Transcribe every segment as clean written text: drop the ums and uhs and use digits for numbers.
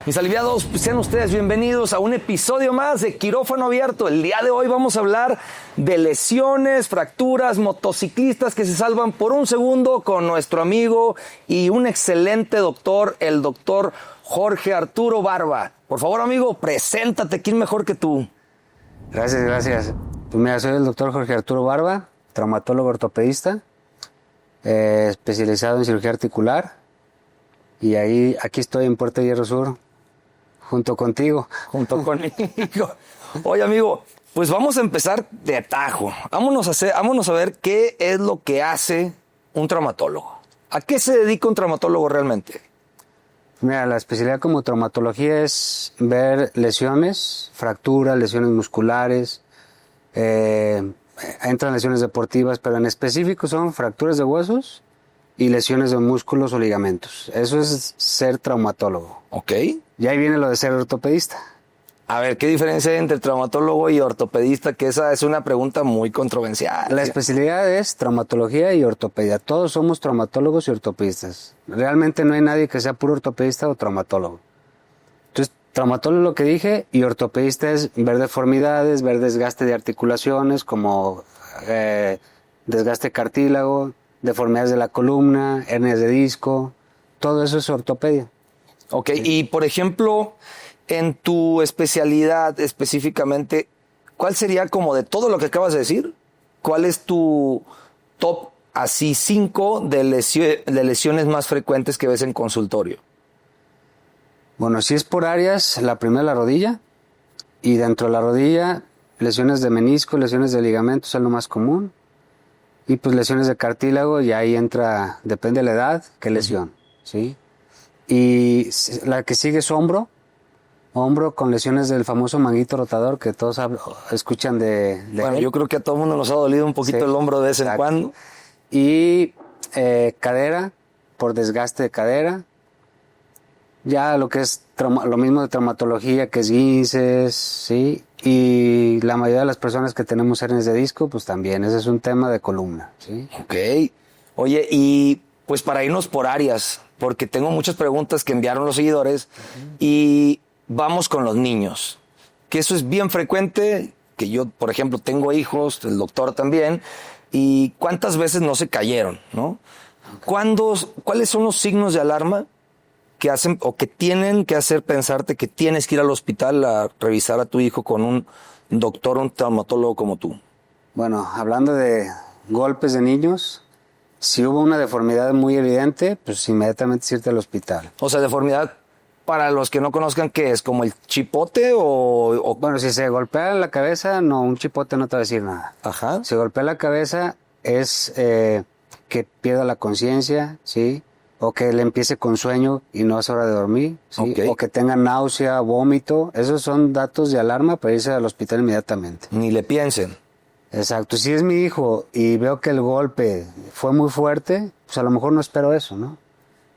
Mis aliviados, sean ustedes bienvenidos a un episodio más de Quirófano Abierto. El día de hoy vamos a hablar de lesiones, fracturas, motociclistas que se salvan por un segundo con nuestro amigo y un excelente doctor, el doctor Jorge Arturo Barba. Por favor, amigo, preséntate, ¿quién mejor que tú? Gracias. Pues mira, soy el doctor Jorge Arturo Barba, traumatólogo ortopedista, especializado en cirugía articular. Y aquí estoy en Puerto Hierro Sur, junto contigo. Junto conmigo. Oye, amigo, pues vamos a empezar de atajo. Vámonos a ver qué es lo que hace un traumatólogo. ¿A qué se dedica un traumatólogo realmente? Mira, la especialidad como traumatología es ver lesiones, fracturas, lesiones musculares, entran lesiones deportivas, pero en específico son fracturas de huesos y lesiones de músculos o ligamentos. Eso es ser traumatólogo. Ok. Y ahí viene lo de ser ortopedista. A ver, ¿qué diferencia hay entre traumatólogo y ortopedista? Que esa es una pregunta muy controversial. La especialidad es traumatología y ortopedia. Todos somos traumatólogos y ortopedistas. Realmente no hay nadie que sea puro ortopedista o traumatólogo. Entonces, traumatólogo es lo que dije, y ortopedista es ver deformidades, ver desgaste de articulaciones como desgaste de cartílago, deformidades de la columna, hernias de disco. Todo eso es ortopedia. Ok, sí. Y por ejemplo, en tu especialidad específicamente, ¿cuál sería como de todo lo que acabas de decir? ¿Cuál es tu top así 5 de lesiones más frecuentes que ves en consultorio? Bueno, si es por áreas, la primera es la rodilla, y dentro de la rodilla, lesiones de menisco, lesiones de ligamentos es lo más común, y pues lesiones de cartílago, y ahí entra, depende de la edad, qué lesión, ¿sí? Y la que sigue es hombro con lesiones del famoso manguito rotador que todos escuchan de bueno, él. yo creo que a todo el mundo nos ha dolido un poquito, sí, el hombro de vez en cuando. Y cadera, por desgaste de cadera. Ya lo que es lo mismo de traumatología, que es guinces, ¿sí? Y la mayoría de las personas que tenemos hernias de disco, pues también, ese es un tema de columna, ¿sí? Ok. Oye, y pues para irnos por áreas, porque tengo muchas preguntas que enviaron los seguidores, y vamos con los niños, que eso es bien frecuente, que yo, por ejemplo, tengo hijos, el doctor también, y cuántas veces no se cayeron, ¿no? ¿Cuáles son los signos de alarma que hacen o que tienen que hacer pensarte que tienes que ir al hospital a revisar a tu hijo con un doctor, un traumatólogo como tú? Bueno, hablando de golpes de niños, si hubo una deformidad muy evidente, pues inmediatamente irte al hospital. O sea, deformidad, para los que no conozcan, ¿qué es? ¿Como el chipote o...? Bueno, si se golpea la cabeza, no, un chipote no te va a decir nada. Ajá. Si golpea la cabeza es que pierda la conciencia, ¿sí? O que le empiece con sueño y no es hora de dormir, ¿sí? Okay. O que tenga náusea, vómito. Esos son datos de alarma para irse al hospital inmediatamente. Ni le piensen. Exacto. Si es mi hijo y veo que el golpe fue muy fuerte, pues a lo mejor no espero eso, ¿no?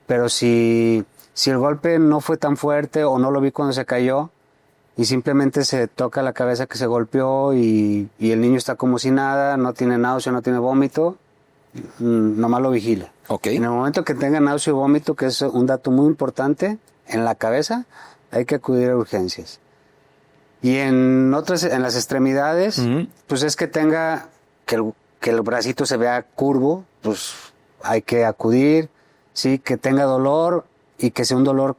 Pero si el golpe no fue tan fuerte o no lo vi cuando se cayó y simplemente se toca la cabeza que se golpeó y el niño está como si nada, no tiene náusea, no tiene vómito, nomás lo vigila. Okay. En el momento que tenga náusea y vómito, que es un dato muy importante, en la cabeza, hay que acudir a urgencias. Y en las extremidades, pues es que tenga, que el bracito se vea curvo, pues hay que acudir, sí, que tenga dolor y que sea un dolor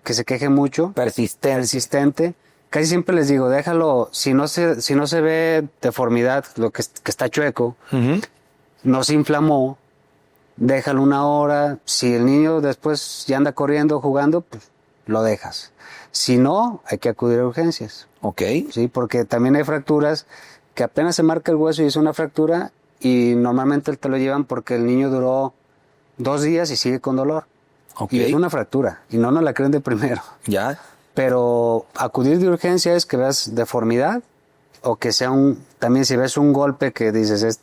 que se queje mucho. Persistente. Casi siempre les digo, déjalo, si no se ve deformidad, lo que está chueco, no se inflamó, déjalo 1 hora. Si el niño después ya anda corriendo, jugando, pues lo dejas. Si no, hay que acudir a urgencias. Ok. Sí, porque también hay fracturas que apenas se marca el hueso y es una fractura y normalmente te lo llevan porque el niño duró 2 días y sigue con dolor. Okay. Y es una fractura y no nos la creen de primero. Ya. Pero acudir de urgencia es que veas deformidad o que sea también si ves un golpe que dices,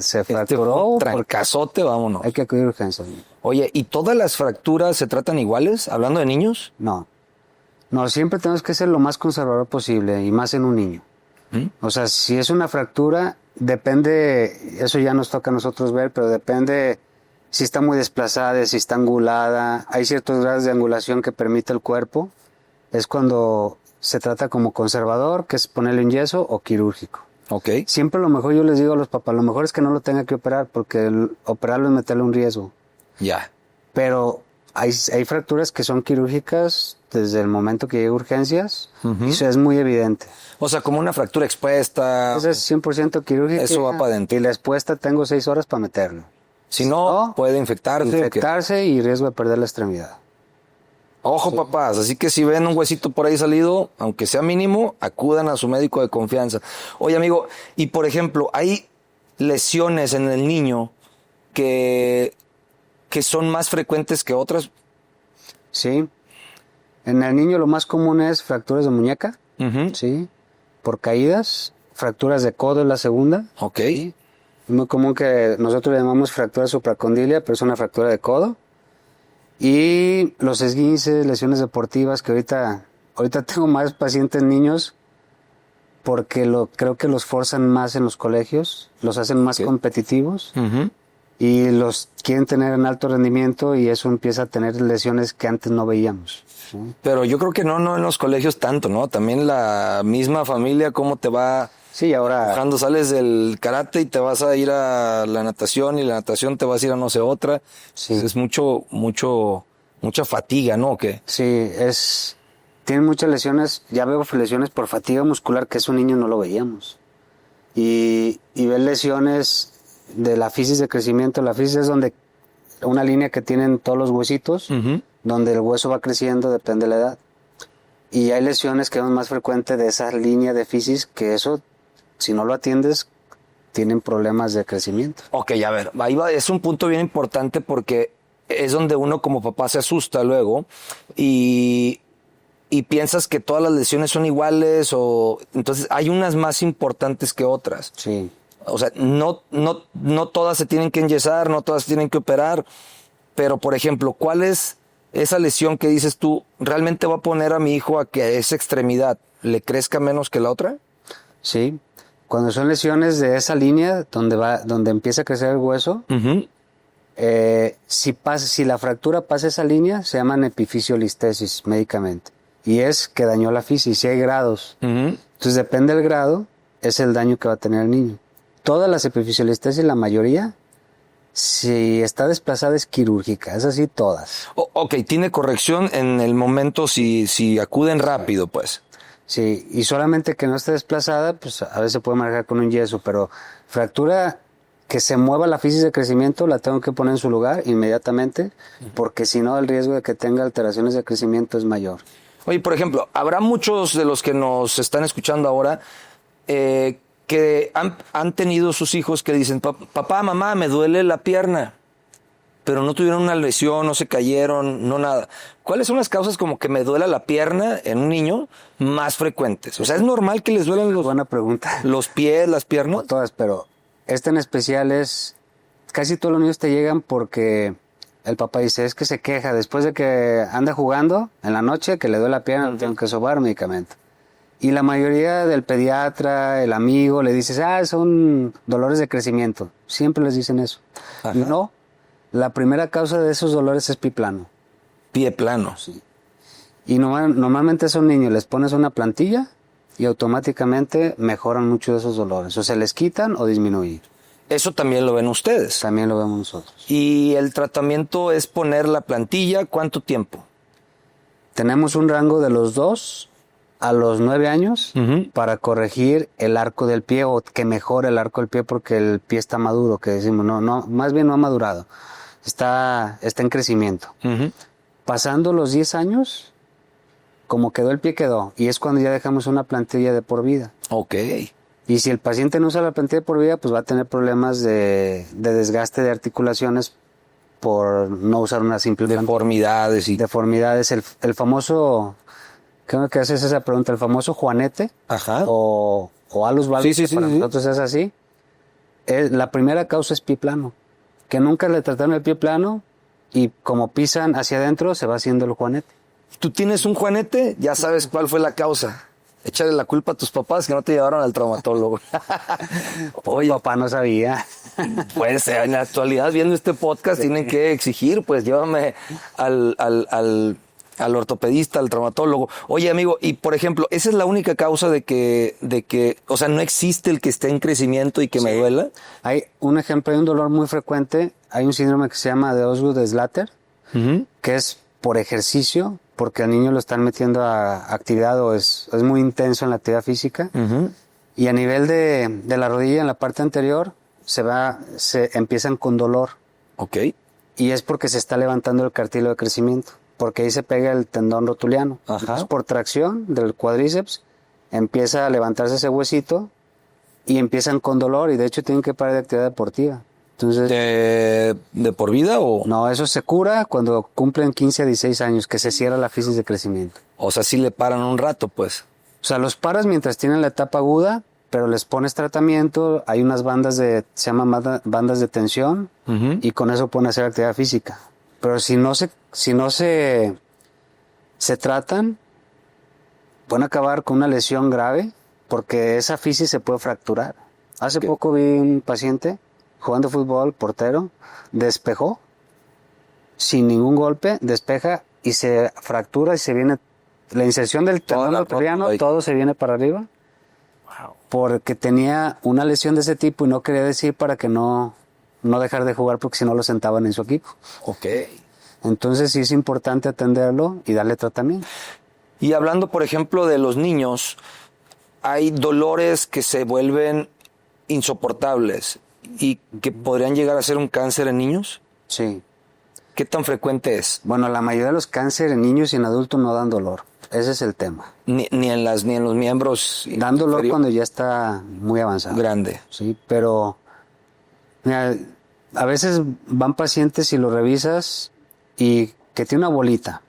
se fracturó. Trancazote, vámonos. Hay que acudir a urgencia. Oye, ¿y todas las fracturas se tratan iguales, hablando de niños? No, siempre tenemos que ser lo más conservador posible y más en un niño. O sea, si es una fractura, depende, eso ya nos toca a nosotros ver, pero depende si está muy desplazada, si está angulada. Hay ciertos grados de angulación que permite el cuerpo. es cuando se trata como conservador, que es ponerle un yeso, o quirúrgico. Ok. Siempre lo mejor, yo les digo a los papás, lo mejor es que no lo tenga que operar, porque operarlo es meterle un riesgo. Ya. Pero hay fracturas que son quirúrgicas desde el momento que llega a urgencias, y eso es muy evidente. O sea, como una fractura expuesta. Esa es 100% quirúrgica. Eso va para adentro. Y la expuesta tengo 6 horas para meterlo. Si no, puede infectarse. Infectarse y riesgo de perder la extremidad. Ojo, papás, así que si ven un huesito por ahí salido, aunque sea mínimo, acudan a su médico de confianza. Oye, amigo, y por ejemplo, hay lesiones en el niño que son más frecuentes que otras. Sí. En el niño lo más común es fracturas de muñeca, sí, por caídas, fracturas de codo es la segunda. Ok. ¿Sí? Es muy común que nosotros le llamamos fractura supracondilia, pero es una fractura de codo. Y los esguinces, lesiones deportivas, que ahorita tengo más pacientes niños porque creo que los forzan más en los colegios, los hacen más competitivos y los quieren tener en alto rendimiento, y eso empieza a tener lesiones que antes no veíamos. ¿Sí? Pero yo creo que no en los colegios tanto, ¿no? También la misma familia, cómo te va... Sí, ahora... Cuando sales del karate y te vas a ir a la natación, y la natación te vas a ir a no sé otra. Sí. Es mucha fatiga, ¿no? ¿Qué? Sí, tienen muchas lesiones. Ya veo lesiones por fatiga muscular, que eso un niño no lo veíamos. Y ver lesiones de la fisis de crecimiento. La fisis es donde una línea que tienen todos los huesitos, donde el hueso va creciendo, depende de la edad. Y hay lesiones que son más frecuentes de esa línea de fisis, que eso, si no lo atiendes, tienen problemas de crecimiento. Ok, a ver, ahí va, es un punto bien importante, porque es donde uno como papá se asusta luego y piensas que todas las lesiones son iguales, o entonces hay unas más importantes que otras. Sí. O sea, no todas se tienen que enyesar, no todas se tienen que operar, pero por ejemplo, ¿cuál es esa lesión que dices tú realmente va a poner a mi hijo a que esa extremidad le crezca menos que la otra? Sí. Cuando son lesiones de esa línea donde empieza a crecer el hueso, si la fractura pasa esa línea, se llaman epifisiolistesis médicamente. Y es que dañó la fisis, si hay grados. Entonces depende del grado, es el daño que va a tener el niño. Todas las epifisiolistesis, la mayoría, si está desplazada, es quirúrgica, es así todas. Ok, tiene corrección en el momento si acuden rápido, pues. Sí, y solamente que no esté desplazada, pues a veces se puede manejar con un yeso, pero fractura que se mueva la fisis de crecimiento, la tengo que poner en su lugar inmediatamente, porque si no, el riesgo de que tenga alteraciones de crecimiento es mayor. Oye, por ejemplo, habrá muchos de los que nos están escuchando ahora que han tenido sus hijos que dicen, papá, mamá, me duele la pierna, pero no tuvieron una lesión, no se cayeron, no nada. ¿Cuáles son las causas como que me duela la pierna en un niño más frecuentes? O sea, ¿es normal que les duelen Buena pregunta. los pies, las piernas? No todas, pero esta en especial casi todos los niños te llegan porque el papá dice, es que se queja después de que anda jugando en la noche, que le duele la pierna, tengo que sobar medicamento. Y la mayoría del pediatra, el amigo, le dices, son dolores de crecimiento. Siempre les dicen eso. Ajá. No, la primera causa de esos dolores es pie plano. Pie plano. Sí. Y normalmente a esos niños les pones una plantilla y automáticamente mejoran mucho de esos dolores. O se les quitan o disminuyen. Eso también lo ven ustedes. También lo vemos nosotros. Y el tratamiento es poner la plantilla, ¿cuánto tiempo? Tenemos un rango de los 2 a los 9 años para corregir el arco del pie, o que mejore el arco del pie, porque el pie está maduro, que decimos, no, más bien no ha madurado, está en crecimiento. Pasando los 10 años, como quedó el pie, quedó, y es cuando ya dejamos una plantilla de por vida. Ok. Y si el paciente no usa la plantilla de por vida, pues va a tener problemas de desgaste de articulaciones por no usar una simple plantilla. Deformidades y... Deformidades, el famoso... Creo que haces esa pregunta, el famoso juanete. Ajá. O alus valgus, Sí, para nosotros es así. La primera causa es pie plano, que nunca le trataron el pie plano, y como pisan hacia adentro se va haciendo el juanete. Tú tienes un juanete, ya sabes cuál fue la causa. Échale la culpa a tus papás que no te llevaron al traumatólogo. Oye, papá no sabía. Pues en la actualidad, viendo este podcast, tienen que exigir, pues llévame al al ortopedista, al traumatólogo. Oye, amigo, y por ejemplo, ¿esa es la única causa de que, o sea, no existe el que esté en crecimiento y que me duela? Hay un ejemplo, hay un dolor muy frecuente, hay un síndrome que se llama de Osgood-Schlatter, que es por ejercicio, porque al niño lo están metiendo a actividad o es muy intenso en la actividad física. Y a nivel de la rodilla, en la parte anterior, se empiezan con dolor. Ok. Y es porque se está levantando el cartílago de crecimiento, porque ahí se pega el tendón rotuliano. Ajá. Entonces, por tracción del cuádriceps, empieza a levantarse ese huesito y empiezan con dolor y de hecho tienen que parar de actividad deportiva. Entonces, ¿De por vida o...? no, eso se cura cuando cumplen 15 a 16 años, que se cierra la fisis de crecimiento. O sea, sí le paran un rato, pues. O sea, los paras mientras tienen la etapa aguda, pero les pones tratamiento, hay unas bandas se llaman bandas de tensión, y con eso pueden hacer actividad física. Pero si no se tratan, pueden acabar con una lesión grave, porque esa fisis se puede fracturar. Hace poco vi un paciente jugando fútbol, portero, despejó, sin ningún golpe, despeja y se fractura y se viene, la inserción del tendón arteriano, todo se viene para arriba. Wow. Porque tenía una lesión de ese tipo y no quería decir para que no dejar de jugar porque si no lo sentaban en su equipo. Ok. Entonces sí es importante atenderlo y darle tratamiento. Y hablando, por ejemplo, de los niños, hay dolores que se vuelven insoportables y que podrían llegar a ser un cáncer en niños. Sí. ¿Qué tan frecuente es? Bueno, la mayoría de los cánceres en niños y en adultos no dan dolor. Ese es el tema. Ni en los miembros. Dan dolor cuando ya está muy avanzado. Grande. Sí, pero mira, a veces van pacientes y lo revisas y que tiene una bolita.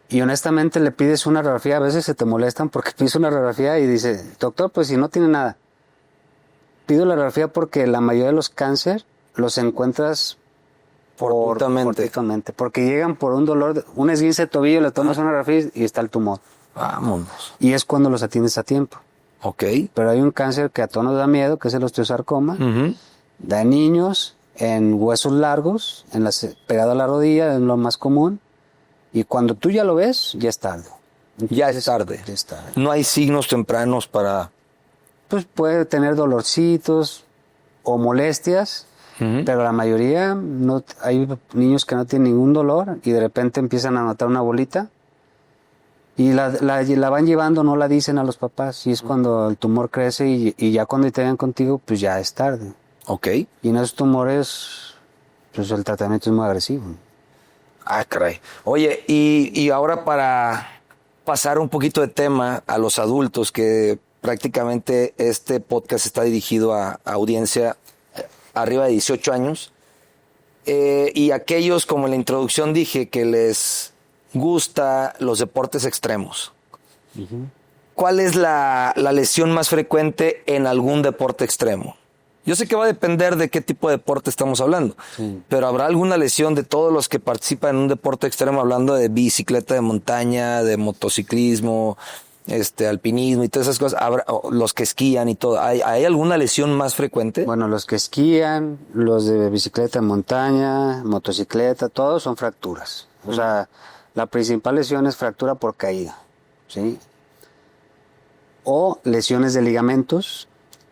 Y honestamente le pides una radiografía, a veces se te molestan porque pides una radiografía y dice, doctor, pues si no tiene nada. Pido la radiografía porque la mayoría de los cánceres los encuentras fortuitamente, porque llegan por un dolor, un esguince de tobillo, le tomas una radiografía y está el tumor. Vámonos. Y es cuando los atiendes a tiempo. Ok. Pero hay un cáncer que a todos nos da miedo, que es el osteosarcoma. Da en niños, en huesos largos, pegado a la rodilla, es lo más común. Y cuando tú ya lo ves, ya es tarde. Ya es tarde. Ya es tarde. No hay signos tempranos para... Pues puede tener dolorcitos o molestias, pero la mayoría no. Hay niños que no tienen ningún dolor y de repente empiezan a notar una bolita y la van llevando, no la dicen a los papás, y es cuando el tumor crece y ya cuando te vean contigo, pues ya es tarde. Ok. Y en esos tumores, pues el tratamiento es muy agresivo. Ah, caray. Oye, y ahora para pasar un poquito de tema a los adultos, que prácticamente este podcast está dirigido a audiencia arriba de 18 años, y aquellos, como en la introducción dije, que les gusta los deportes extremos. ¿Cuál es la lesión más frecuente en algún deporte extremo? Yo sé que va a depender de qué tipo de deporte estamos hablando, pero ¿habrá alguna lesión de todos los que participan en un deporte extremo, hablando de bicicleta de montaña, de motociclismo, alpinismo y todas esas cosas? ¿Habrá, los que esquían y todo? ¿Hay alguna lesión más frecuente? Bueno, los que esquían, los de bicicleta de montaña, motocicleta, todos son fracturas. O sea, la principal lesión es fractura por caída, ¿sí? O lesiones de ligamentos.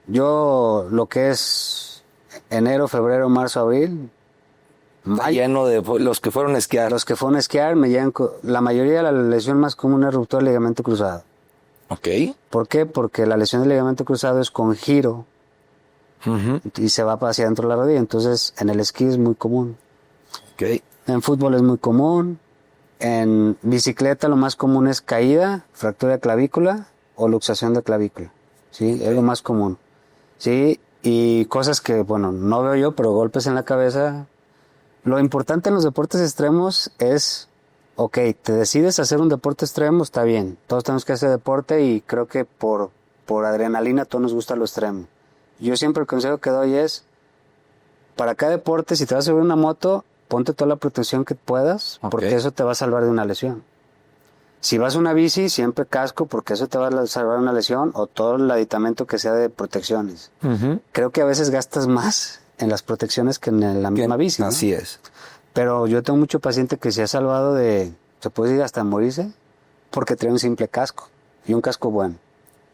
Yo, lo que es enero, febrero, marzo, abril, lleno de los que fueron a esquiar. Los que fueron a esquiar me llegan, la mayoría de la lesión más común es ruptura del ligamento cruzado. Ok. ¿Por qué? Porque la lesión del ligamento cruzado es con giro y se va hacia adentro de la rodilla. Entonces, en el esquí es muy común. Ok. En fútbol es muy común. En bicicleta lo más común es caída, fractura de clavícula o luxación de clavícula. Sí, es lo más común. Sí, y cosas que, bueno, no veo yo, pero golpes en la cabeza. Lo importante en los deportes extremos es, ok, te decides hacer un deporte extremo, está bien. Todos tenemos que hacer deporte y creo que por adrenalina a todos nos gusta lo extremo. Yo siempre el consejo que doy es, para cada deporte, si te vas a subir una moto, ponte toda la protección que puedas, porque eso te va a salvar de una lesión. Si vas a una bici, siempre casco, porque eso te va a salvar de una lesión, o todo el aditamento que sea de protecciones. Creo que a veces gastas más en las protecciones que en la misma bici, ¿no? Así es. Pero yo tengo mucho paciente que se ha salvado de se puede ir hasta morirse porque trae un simple casco y un casco bueno,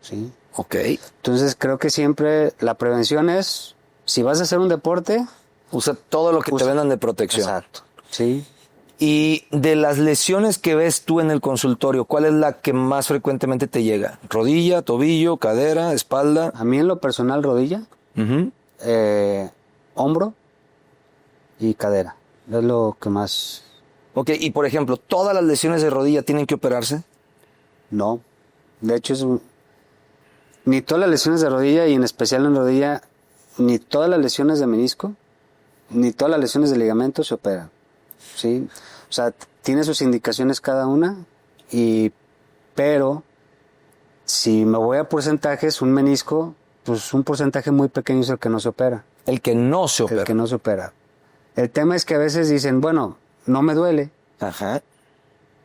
¿sí? Ok. Entonces creo que siempre la prevención es, si vas a hacer un deporte, Usa todo lo que te vendan de protección. exacto, ¿sí? Y de las lesiones que ves tú en el consultorio, ¿cuál es la que más frecuentemente te llega? ¿Rodilla, tobillo, cadera, espalda? A mí en lo personal rodilla, Ujú. hombro y cadera, es lo que más, Ok, y por ejemplo, ¿todas las lesiones de rodilla tienen que operarse? no. De hecho ni todas las lesiones de rodilla y en especial en rodilla, ni todas las lesiones de menisco, ni todas las lesiones de ligamento se operan, ¿sí? O sea, tiene sus indicaciones cada una, pero si me voy a porcentajes, un menisco, pues un porcentaje muy pequeño es el que no se opera, El que no se opera. el que no se opera. El tema es que a veces dicen, bueno, no me duele, Ajá.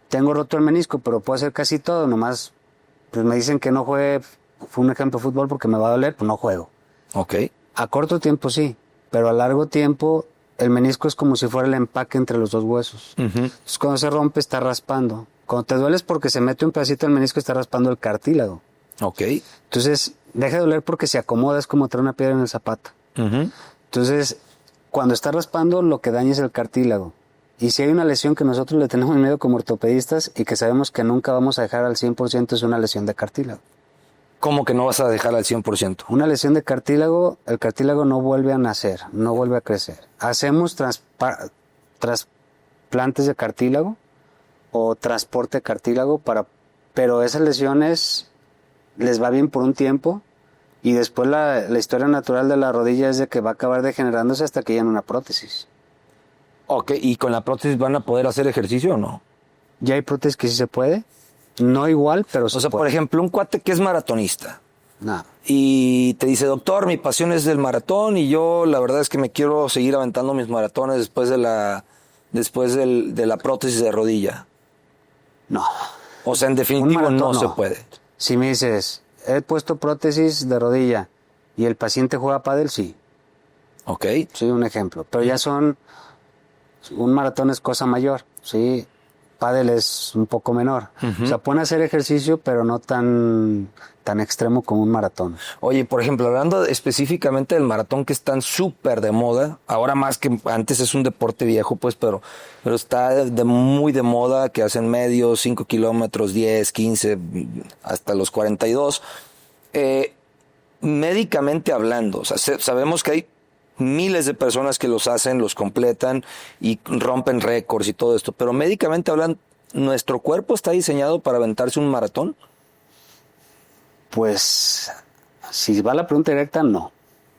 tengo roto el menisco, pero puedo hacer casi todo, nomás, pues me dicen que no juegue, fue un ejemplo de fútbol porque me va a doler, pues no juego. Ok. A corto tiempo sí, pero a largo tiempo el menisco es como si fuera el empaque entre los dos huesos. Ujú. Entonces cuando se rompe está raspando. Cuando te duele es porque se mete un pedacito del menisco y está raspando el cartílago. Ok. Entonces deja de doler porque se acomoda, es como traer una piedra en el zapato. Ujú. Entonces cuando está raspando lo que daña es el cartílago. Y si hay una lesión que nosotros le tenemos miedo como ortopedistas y que sabemos que nunca vamos a dejar al 100% es una lesión de cartílago. ¿Cómo que no vas a dejar al 100%? Una lesión de cartílago, el cartílago no vuelve a nacer, no vuelve a crecer. Hacemos trasplantes de cartílago o transporte de cartílago pero esas lesiones les va bien por un tiempo y después la historia natural de la rodilla es de que va a acabar degenerándose hasta que llegan una prótesis. Ok, ¿y con la prótesis van a poder hacer ejercicio o no? Ya hay prótesis que sí se puede, no igual, pero O sí sea, puede. por ejemplo, un cuate que es maratonista No. y te dice, doctor, mi pasión es el maratón y yo la verdad es que me quiero seguir aventando mis maratones después de la prótesis de rodilla. No. O sea, en Un definitivo maratón no se puede. Si me dices, he puesto prótesis de rodilla y el paciente juega pádel, sí. Ok. Sí, un ejemplo. Pero ya un maratón es cosa mayor, sí. Pádel es un poco menor. O sea, pueden hacer ejercicio, pero no tan extremo como un maratón. Oye, por ejemplo, hablando específicamente del maratón que están súper de moda, ahora más que antes es un deporte viejo, pues, pero está muy de moda, que hacen medios, 5 kilómetros, 10, 15, hasta los 42. Médicamente hablando, o sea, sabemos que hay miles de personas que los hacen, los completan y rompen récords y todo esto, pero médicamente hablando, ¿nuestro cuerpo está diseñado para aventarse un maratón? Pues, si va la pregunta directa, no.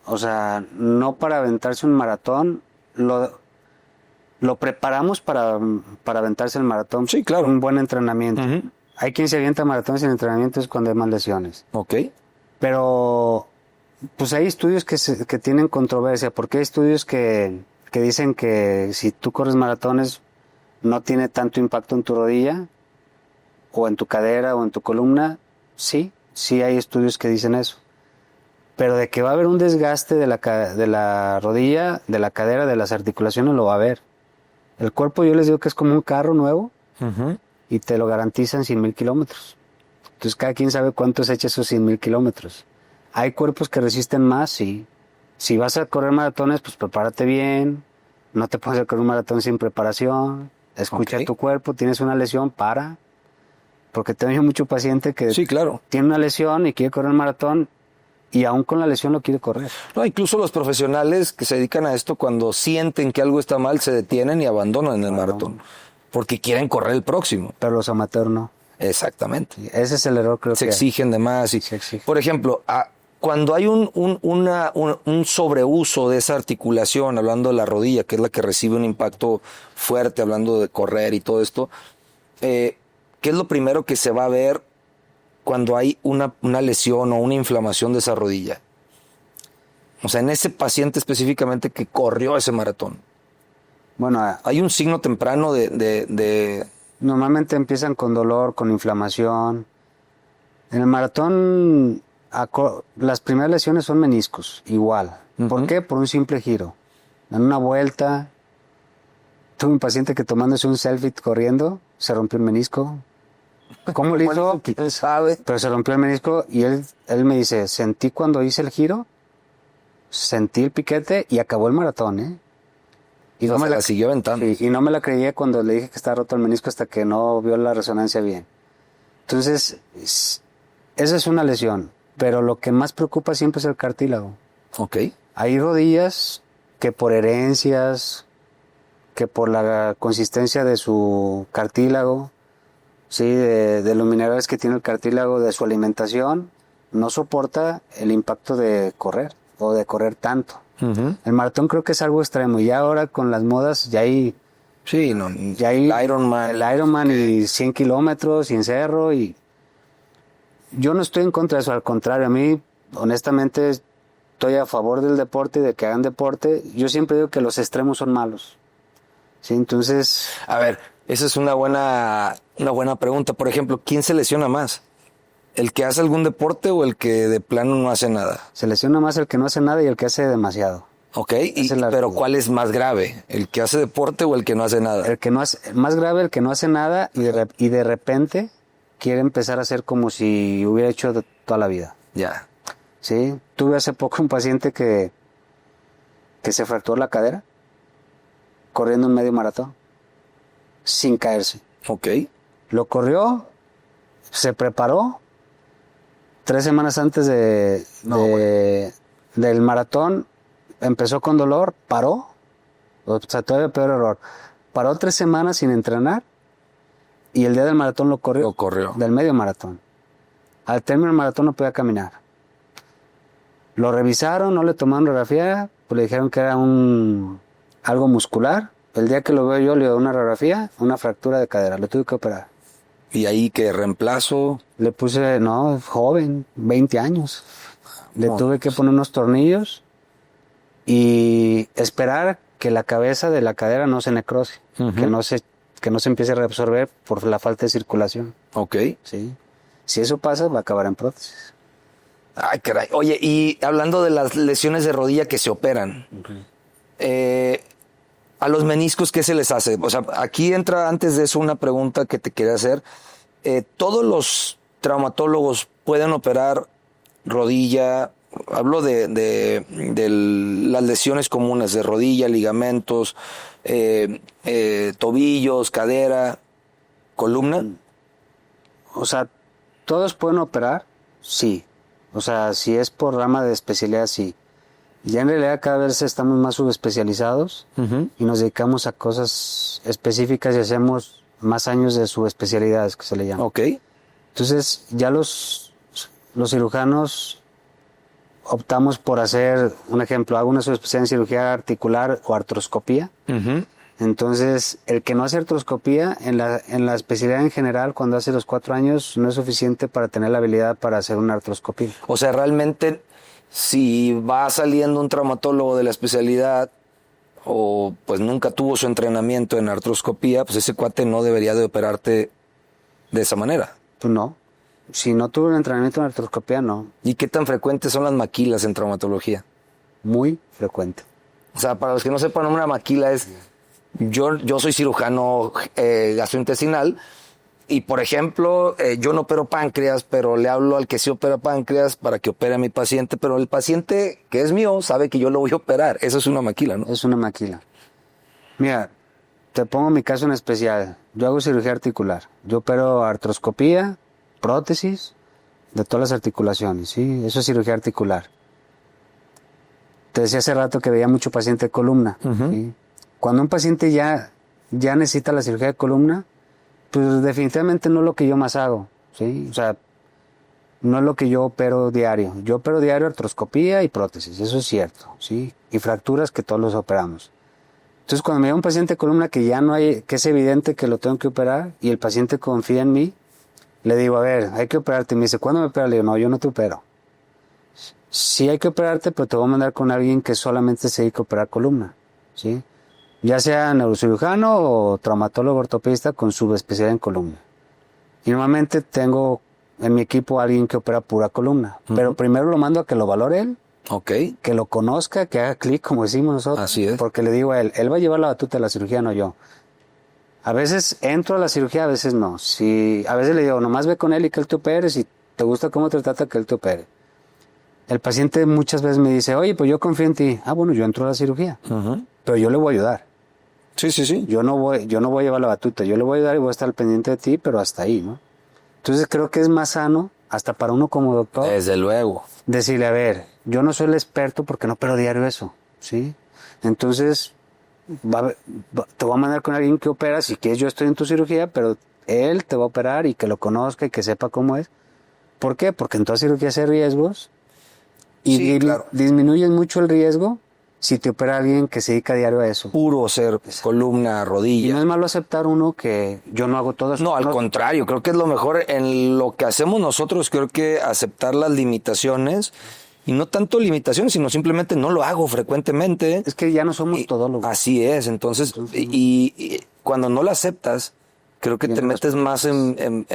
O sea, no para aventarse un maratón, lo preparamos para aventarse el maratón. Sí, claro. Un buen entrenamiento. Ujú. Hay quien se avienta maratones sin entrenamiento es cuando hay más lesiones. Ok. Pero, pues hay estudios que tienen controversia, porque hay estudios que dicen que si tú corres maratones no tiene tanto impacto en tu rodilla, o en tu cadera, o en tu columna. Sí hay estudios que dicen eso. Pero de que va a haber un desgaste de la rodilla, de la cadera, de las articulaciones, lo va a haber. El cuerpo, yo les digo que es como un carro nuevo Ujú. y te lo garantizan 100,000 kilómetros. Entonces cada quien sabe cuánto se echa esos 100,000 kilómetros. Hay cuerpos que resisten más, sí. Si vas a correr maratones, pues prepárate bien. No te puedes correr un maratón sin preparación. Escucha Ok. tu cuerpo, tienes una lesión, para. Porque tengo mucho paciente que Sí, claro. tiene una lesión y quiere correr un maratón y aún con la lesión lo quiere correr. No, incluso los profesionales que se dedican a esto, cuando sienten que algo está mal, se detienen y abandonan el maratón, porque quieren correr el próximo. Pero los amateurs no. Exactamente. Ese es el error, creo Se que exigen de más. Y, Se exigen. por ejemplo, cuando hay un sobreuso de esa articulación, hablando de la rodilla, que es la que recibe un impacto fuerte, hablando de correr y todo esto, ¿qué es lo primero que se va a ver cuando hay una lesión o una inflamación de esa rodilla? O sea, en ese paciente específicamente que corrió ese maratón. Bueno, ¿Hay un signo temprano de... normalmente empiezan con dolor, con inflamación. En el maratón, las primeras lesiones son meniscos, igual. ¿Por qué? Por un simple giro. En una vuelta, tuve un paciente que tomándose un selfie corriendo, se rompió el menisco. ¿Cómo le hizo? ¿Quién sabe? Pero se rompió el menisco y él me dice, sentí cuando hice el giro, sentí el piquete y acabó el maratón, ¿eh? Y No me la siguió aventando. Sí, y no me la creía cuando le dije que estaba roto el menisco hasta que no vio la resonancia bien. Entonces, esa es una lesión, pero lo que más preocupa siempre es el cartílago. Ok. Hay rodillas que por herencias, que por la consistencia de su cartílago, sí, de los minerales que tiene el cartílago, de su alimentación, no soporta el impacto de correr o de correr tanto. Uh-huh. El maratón creo que es algo extremo y ahora con las modas ya hay... Sí, no, Ya hay el Ironman. El Ironman y 100 kilómetros y en cerro y... Yo no estoy en contra de eso, al contrario, a mí honestamente estoy a favor del deporte y de que hagan deporte. Yo siempre digo que los extremos son malos. Sí, entonces... A ver, esa es una buena pregunta. Por ejemplo, ¿quién se lesiona más? ¿El que hace algún deporte o el que de plano no hace nada? Se lesiona más el que no hace nada y el que hace demasiado. Ok, pero ¿cuál es más grave? ¿El que hace deporte o el que no hace nada? El que no hace, más grave el que no hace nada y de repente quiere empezar a hacer como si hubiera hecho toda la vida. Ya. Sí, tuve hace poco un paciente que se fracturó la cadera corriendo un medio maratón sin caerse. Ok. Lo corrió, se preparó 3 semanas antes del maratón, empezó con dolor, paró, o sea, todavía peor error, paró 3 semanas sin entrenar y el día del maratón lo corrió. Del medio maratón. Al término del maratón no podía caminar. Lo revisaron, no le tomaron radiografía, pues le dijeron que era algo muscular. El día que lo veo yo le doy una radiografía, una fractura de cadera, lo tuve que operar. ¿Y ahí qué reemplazo? Le puse, no, joven, 20 años. Le tuve que poner unos tornillos y esperar que la cabeza de la cadera no se necrose, Uh-huh. que no se empiece a reabsorber por la falta de circulación. Ok. ¿Sí? Si eso pasa, va a acabar en prótesis. Ay, caray. Oye, y hablando de las lesiones de rodilla que se operan, a los meniscos, ¿qué se les hace? O sea, aquí entra antes de eso una pregunta que te quería hacer. ¿Todos los traumatólogos pueden operar rodilla? Hablo de las lesiones comunes de rodilla, ligamentos, tobillos, cadera, columna. O sea, ¿todos pueden operar? Sí. O sea, si es por rama de especialidad, sí. Ya en realidad cada vez estamos más subespecializados Uh-huh. y nos dedicamos a cosas específicas y hacemos más años de subespecialidades, que se le llama. Ok. Entonces, ya los cirujanos optamos por hacer, un ejemplo, hago una subespecialidad en cirugía articular o artroscopía. Uh-huh. Entonces, el que no hace artroscopía, en la especialidad en general, cuando hace los 4 años, no es suficiente para tener la habilidad para hacer una artroscopía. O sea, realmente, si va saliendo un traumatólogo de la especialidad o pues nunca tuvo su entrenamiento en artroscopía, pues ese cuate no debería de operarte de esa manera. Pues no. Si no tuvo un entrenamiento en artroscopía, no. ¿Y qué tan frecuentes son las maquilas en traumatología? Muy frecuente. O sea, para los que no sepan, una maquila es... Yo soy cirujano gastrointestinal y, por ejemplo, yo no opero páncreas, pero le hablo al que sí opera páncreas para que opere a mi paciente, pero el paciente que es mío sabe que yo lo voy a operar. Eso es una maquila, ¿no? Es una maquila. Mira, te pongo mi caso en especial. Yo hago cirugía articular. Yo opero artroscopía, prótesis de todas las articulaciones, ¿sí? Eso es cirugía articular. Te decía hace rato que veía mucho paciente de columna, Uh-huh. ¿sí? Cuando un paciente ya necesita la cirugía de columna, pues definitivamente no es lo que yo más hago, ¿sí? O sea, no es lo que yo opero diario. Yo opero diario artroscopía y prótesis, eso es cierto, ¿sí? Y fracturas que todos los operamos. Entonces, cuando me llega un paciente de columna que ya no hay, que es evidente que lo tengo que operar y el paciente confía en mí, le digo, a ver, hay que operarte. Y me dice, ¿cuándo me operas? Le digo, no, yo no te opero. Sí hay que operarte, pero te voy a mandar con alguien que solamente se dedica a operar columna, ¿sí? Ya sea neurocirujano o traumatólogo ortopedista con subespecialidad en columna. Y normalmente tengo en mi equipo a alguien que opera pura columna. Uh-huh. Pero primero lo mando a que lo valore él. Ok. Que lo conozca, que haga clic, como decimos nosotros. Así es. Porque le digo a él va a llevar la batuta de la cirugía, no yo. A veces entro a la cirugía, a veces no. Si, a veces le digo, nomás ve con él y que él te opere, si te gusta cómo te trata, que él te opere. El paciente muchas veces me dice, oye, pues yo confío en ti. Ah, bueno, yo entro a la cirugía, pero yo le voy a ayudar. Sí, sí, sí. Yo no voy a llevar la batuta, yo le voy a ayudar y voy a estar al pendiente de ti, pero hasta ahí, ¿no? Entonces creo que es más sano, hasta para uno como doctor, Desde luego. decirle, a ver, yo no soy el experto porque no opero diario eso, ¿sí? Entonces, te voy a mandar con alguien que opera, si quieres yo estoy en tu cirugía, pero él te va a operar y que lo conozca y que sepa cómo es. ¿Por qué? Porque en toda cirugía hay riesgos y Sí, claro. disminuyen mucho el riesgo si te opera alguien que se dedica a diario a eso. Puro ser columna, Y rodilla. no es malo aceptar uno que yo no hago todo eso. No, al contrario, creo que es lo mejor en lo que hacemos nosotros, creo que aceptar las limitaciones, y no tanto limitaciones, sino simplemente no lo hago frecuentemente. Es que ya no somos todólogos. Así es, entonces, y cuando no lo aceptas, creo que te metes más en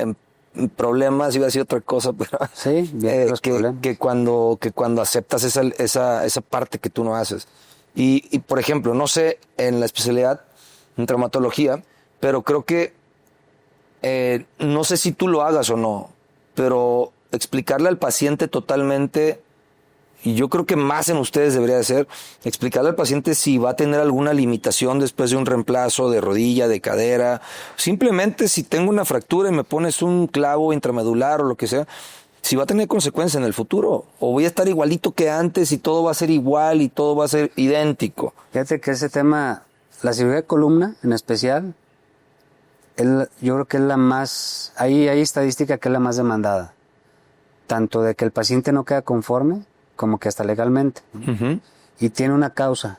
problemas, iba a decir otra cosa, pero Sí, bien, los problemas. que cuando aceptas esa parte que tú no haces. Y por ejemplo, no sé, en la especialidad, en traumatología, pero creo que, no sé si tú lo hagas o no, pero explicarle al paciente totalmente, y yo creo que más en ustedes debería de ser, explicarle al paciente si va a tener alguna limitación después de un reemplazo de rodilla, de cadera, simplemente si tengo una fractura y me pones un clavo intramedular o lo que sea, si va a tener consecuencias en el futuro, o voy a estar igualito que antes y todo va a ser igual y todo va a ser idéntico. Fíjate que ese tema, la cirugía de columna en especial, yo creo que es la más, hay estadística que es la más demandada. Tanto de que el paciente no queda conforme, como que hasta legalmente. Y tiene una causa,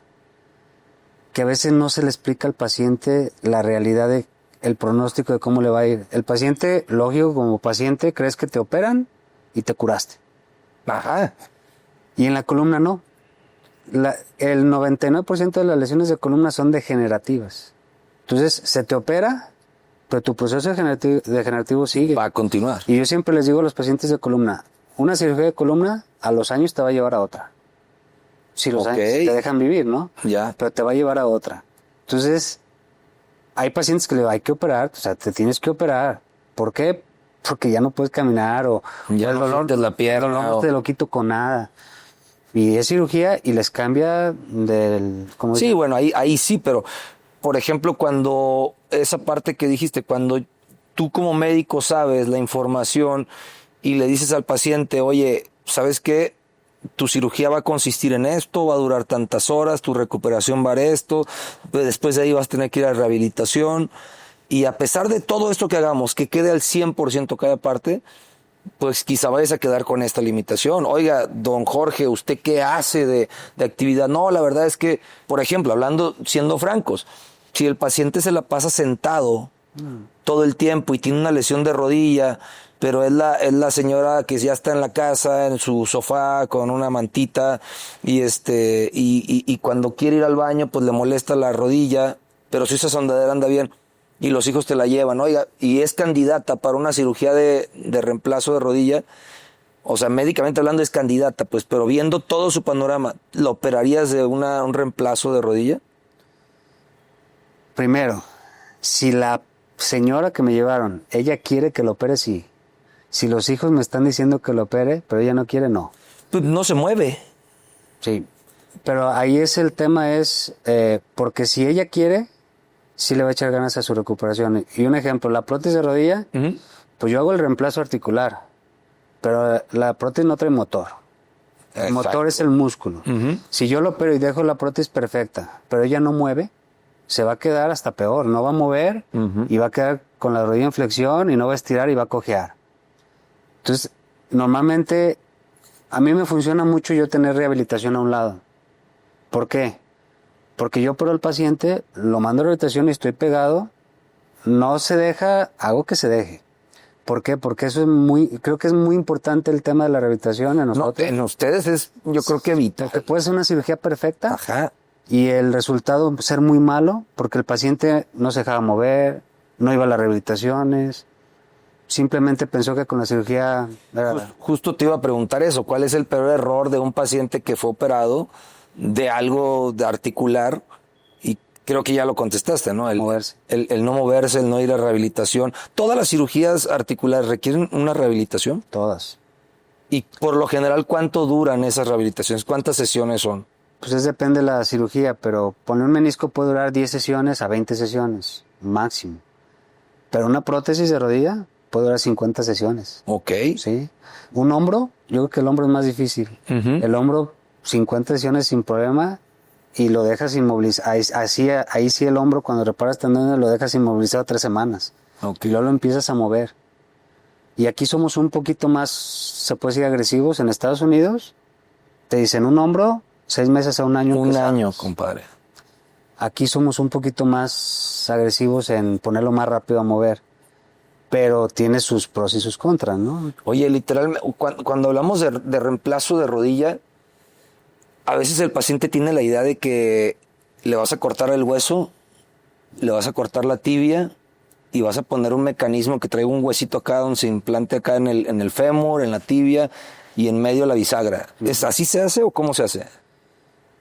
que a veces no se le explica al paciente la realidad de el pronóstico de cómo le va a ir. El paciente, lógico, como paciente, crees que te operan y te curaste. Ajá. Y en la columna no. El 99% de las lesiones de columna son degenerativas. Entonces, se te opera, pero tu proceso degenerativo sigue. Va a continuar. Y yo siempre les digo a los pacientes de columna, una cirugía de columna a los años te va a llevar a otra. Si los años te dejan vivir, ¿no? Ya. Pero te va a llevar a otra. Entonces, hay pacientes que le digo, hay que operar, o sea, te tienes que operar. ¿Por qué? Porque ya no puedes caminar o Ya el no dolor sientes la pierna, no te lo quito con nada. Y es cirugía y les cambia del... ¿cómo Sí, dice? bueno, ahí sí, pero por ejemplo, cuando esa parte que dijiste, cuando tú como médico sabes la información y le dices al paciente, oye, ¿sabes qué? Tu cirugía va a consistir en esto, va a durar tantas horas, tu recuperación va a esto, después de ahí vas a tener que ir a rehabilitación, y a pesar de todo esto que hagamos, que quede al 100% cada parte, pues quizá vayas a quedar con esta limitación. Oiga, don Jorge, ¿usted qué hace de actividad? No, la verdad es que, por ejemplo, siendo francos, si el paciente se la pasa sentado todo el tiempo y tiene una lesión de rodilla, pero es la señora que ya está en la casa, en su sofá, con una mantita, y cuando quiere ir al baño, pues le molesta la rodilla, pero si esa sondadera anda bien, y los hijos te la llevan, oiga, y es candidata para una cirugía de reemplazo de rodilla, o sea, médicamente hablando es candidata, pues, pero viendo todo su panorama, ¿lo operarías de un reemplazo de rodilla? Primero, si la señora que me llevaron, ella quiere que lo opere, sí. Si los hijos me están diciendo que lo opere, pero ella no quiere, no. Pues no se mueve. Sí, pero ahí es el tema porque si ella quiere, sí le va a echar ganas a su recuperación. Y un ejemplo, la prótesis de rodilla, pues yo hago el reemplazo articular, pero la prótesis no trae motor. El motor es el músculo. Si yo lo opero y dejo la prótesis perfecta, pero ella no mueve, se va a quedar hasta peor. No va a mover y va a quedar con la rodilla en flexión y no va a estirar y va a cojear. Entonces, normalmente, a mí me funciona mucho yo tener rehabilitación a un lado. ¿Por qué? Porque yo opero al paciente, lo mando a rehabilitación y estoy pegado, no se deja, hago que se deje. ¿Por qué? Porque eso creo que es muy importante el tema de la rehabilitación en nosotros. No, en ustedes yo creo que vital. Porque puede ser una cirugía perfecta. Ajá. Y el resultado ser muy malo porque el paciente no se dejaba mover, no iba a las rehabilitaciones, simplemente pensó que con la cirugía... Justo te iba a preguntar eso, ¿cuál es el peor error de un paciente que fue operado de algo de articular y creo que ya lo contestaste, ¿no? Moverse. El no moverse, el no ir a rehabilitación. ¿Todas las cirugías articulares requieren una rehabilitación? Todas. Y por lo general, ¿cuánto duran esas rehabilitaciones? ¿Cuántas sesiones son? Pues depende de la cirugía, pero poner un menisco puede durar 10 sesiones a 20 sesiones, máximo. Pero una prótesis de rodilla puede durar 50 sesiones. Ok. ¿Sí? Un hombro, yo creo que el hombro es más difícil. El hombro, 50 sesiones sin problema y lo dejas inmovilizado. Ahí sí el hombro, cuando reparas tendones, lo dejas inmovilizado 3 semanas. Okay. Y luego lo empiezas a mover. Y aquí somos un poquito más, se puede decir, agresivos. En Estados Unidos te dicen un hombro, 6 meses a un año. Un año, compadre. Aquí somos un poquito más agresivos en ponerlo más rápido a mover. Pero tiene sus pros y sus contras, ¿no? Oye, literalmente, cuando hablamos de reemplazo de rodilla, a veces el paciente tiene la idea de que le vas a cortar el hueso, le vas a cortar la tibia y vas a poner un mecanismo que traiga un huesito acá donde se implante acá en el fémur, en la tibia y en medio la bisagra. ¿Es así se hace o cómo se hace?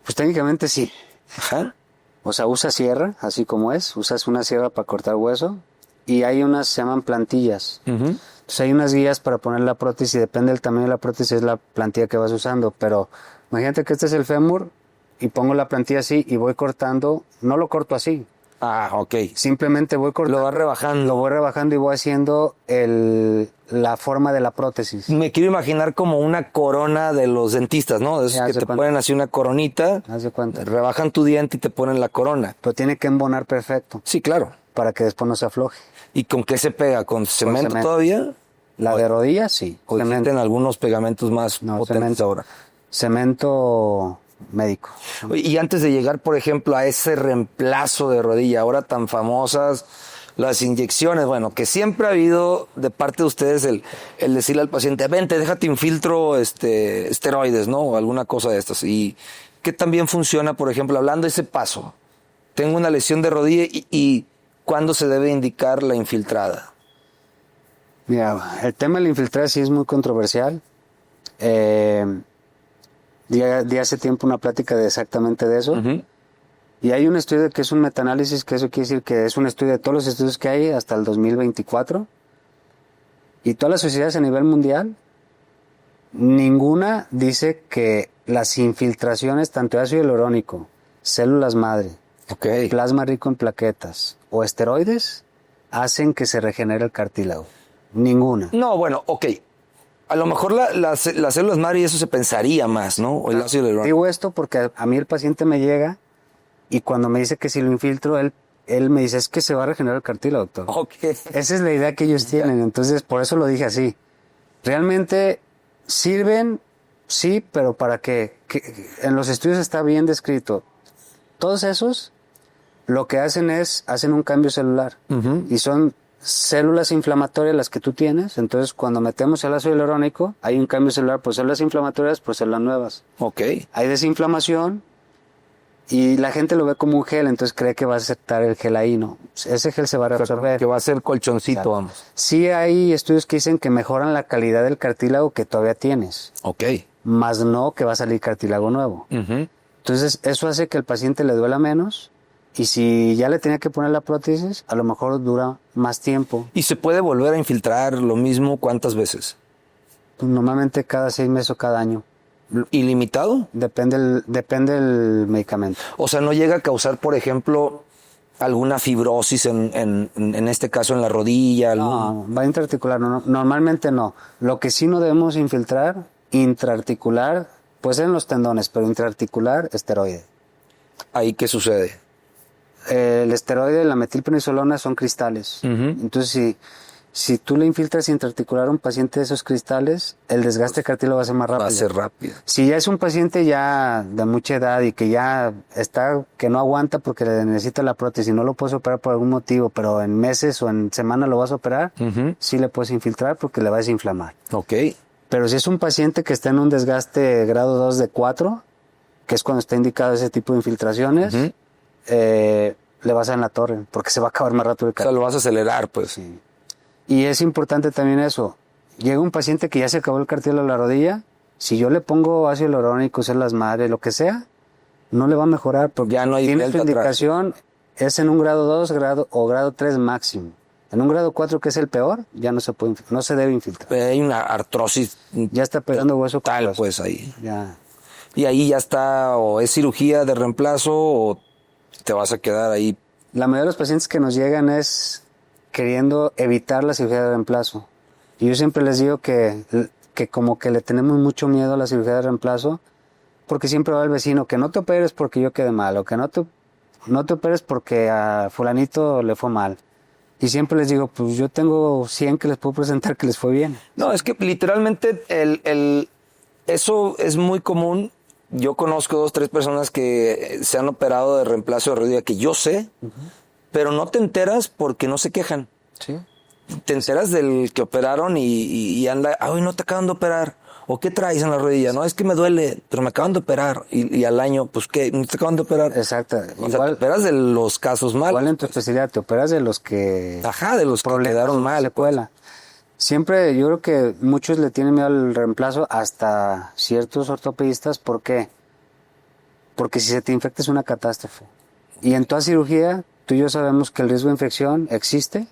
Pues técnicamente sí. Ajá. O sea, usa sierra, así como es. Usas una sierra para cortar hueso. Y hay unas, se llaman plantillas. Entonces hay unas guías para poner la prótesis. Depende del tamaño de la prótesis, es la plantilla que vas usando. Pero imagínate que este es el fémur y pongo la plantilla así y voy cortando. No lo corto así. Ah, ok. Simplemente voy cortando. Lo vas rebajando. Lo voy rebajando y voy haciendo la forma de la prótesis. Me quiero imaginar como una corona de los dentistas, ¿no? De esos Ya, que haz de te cuenta. ponen así una coronita, Haz de cuenta. rebajan tu diente y te ponen la corona. Pero tiene que embonar perfecto Sí, claro. para que después no se afloje. ¿Y con qué se pega? ¿Con cemento, cemento. todavía? La de rodillas, sí. ¿O existen algunos pegamentos más No, potentes cemento. ahora? Cemento médico. Oye, y antes de llegar, por ejemplo, a ese reemplazo de rodilla, ahora tan famosas, las inyecciones, bueno, que siempre ha habido de parte de ustedes el decirle al paciente, vente, déjate infiltro esteroides, ¿no? O alguna cosa de estas. Y que también funciona, por ejemplo, hablando de ese paso. Tengo una lesión de rodilla y ¿cuándo se debe indicar la infiltrada? Mira, el tema de la infiltrada sí es muy controversial. Di hace tiempo una plática de exactamente de eso. Y hay un estudio que es un metaanálisis, que eso quiere decir que es un estudio de todos los estudios que hay hasta el 2024. Y todas las sociedades a nivel mundial, ninguna dice que las infiltraciones, tanto de ácido hialurónico, células madre, Ok. plasma rico en plaquetas o esteroides, hacen que se regenere el cartílago. Ninguna. No, bueno, ok. A lo mejor las células madre y eso se pensaría más, ¿no? O el ácido hialurónico. Digo esto porque a mí el paciente me llega y cuando me dice que si lo infiltro, él me dice, es que se va a regenerar el cartílago, doctor. Ok. Esa es la idea que ellos tienen, entonces por eso lo dije así. Realmente sirven, sí, pero para que en los estudios está bien descrito. Todos esos lo que hacen es, hacen un cambio celular y son células inflamatorias las que tú tienes. Entonces cuando metemos el ácido hialurónico hay un cambio celular por células inflamatorias por células nuevas. Ok. Hay desinflamación y la gente lo ve como un gel, entonces cree que va a aceptar el gel ahí, ¿no? Ese gel se va a reabsorber. Que va a ser colchoncito, Claro. vamos. Sí hay estudios que dicen que mejoran la calidad del cartílago que todavía tienes, Ok. más no que va a salir cartílago nuevo. Entonces eso hace que el paciente le duela menos y si ya le tenía que poner la prótesis, a lo mejor dura más tiempo. ¿Y se puede volver a infiltrar lo mismo cuántas veces? Pues normalmente cada 6 meses o cada año. ¿Ilimitado? Depende del medicamento. O sea, no llega a causar, por ejemplo, alguna fibrosis en este caso en la rodilla. No, va intraarticular. Normalmente no. Lo que sí no debemos infiltrar, intraarticular, puede ser en los tendones, pero intraarticular, esteroide. ¿Ahí qué sucede? El esteroide y la metilprednisolona son cristales. Entonces, si tú le infiltras intraarticular a un paciente de esos cristales, el desgaste cartílago va a ser más rápido. Va a ser rápido. Si ya es un paciente ya de mucha edad y que ya está, que no aguanta porque le necesita la prótesis y no lo puedes operar por algún motivo, pero en meses o en semanas lo vas a operar, sí le puedes infiltrar porque le va a desinflamar. Ok. Pero si es un paciente que está en un desgaste grado 2 de 4, que es cuando está indicado ese tipo de infiltraciones, le vas a dar en la torre, porque se va a acabar más rápido el O sea, cartílago. lo vas a acelerar, pues. Sí. Y es importante también eso. Llega un paciente que ya se acabó el cartílago de la rodilla, si yo le pongo ácido hialurónico, células madre, lo que sea, no le va a mejorar porque Ya no hay tiene su vuelta atrás. indicación es en un grado 2 o grado 3 máximo. En un grado 4, que es el peor, ya no no se debe infiltrar. Hay una artrosis. Ya está pegando hueso con tal, hueso. pues ahí. Ya. Y ahí ya está, o es cirugía de reemplazo, o te vas a quedar ahí. La mayoría de los pacientes que nos llegan es queriendo evitar la cirugía de reemplazo. Y yo siempre les digo que como que le tenemos mucho miedo a la cirugía de reemplazo, porque siempre va el vecino, que no te operes porque yo quedé mal, o que no te operes porque a fulanito le fue mal. Y siempre les digo, pues yo tengo 100 que les puedo presentar que les fue bien. No, es que literalmente eso es muy común. Yo conozco 2, 3 personas que se han operado de reemplazo de rodilla, que yo sé, pero no te enteras porque no se quejan. Sí. Te enteras del que operaron y anda, ay, no te acaban de operar. ¿O qué traes en la rodilla? No, es que me duele, pero me acaban de operar. Y al año, pues, ¿qué? ¿No te acaban de operar? Exacto. O sea, te operas de los casos mal. ¿Cuál en tu especialidad? ¿Te operas de los que... Ajá, de los que quedaron mal. Secuela. Siempre, yo creo que muchos le tienen miedo al reemplazo, hasta ciertos ortopedistas. ¿Por qué? Porque si se te infecta es una catástrofe. Y en toda cirugía, tú y yo sabemos que el riesgo de infección existe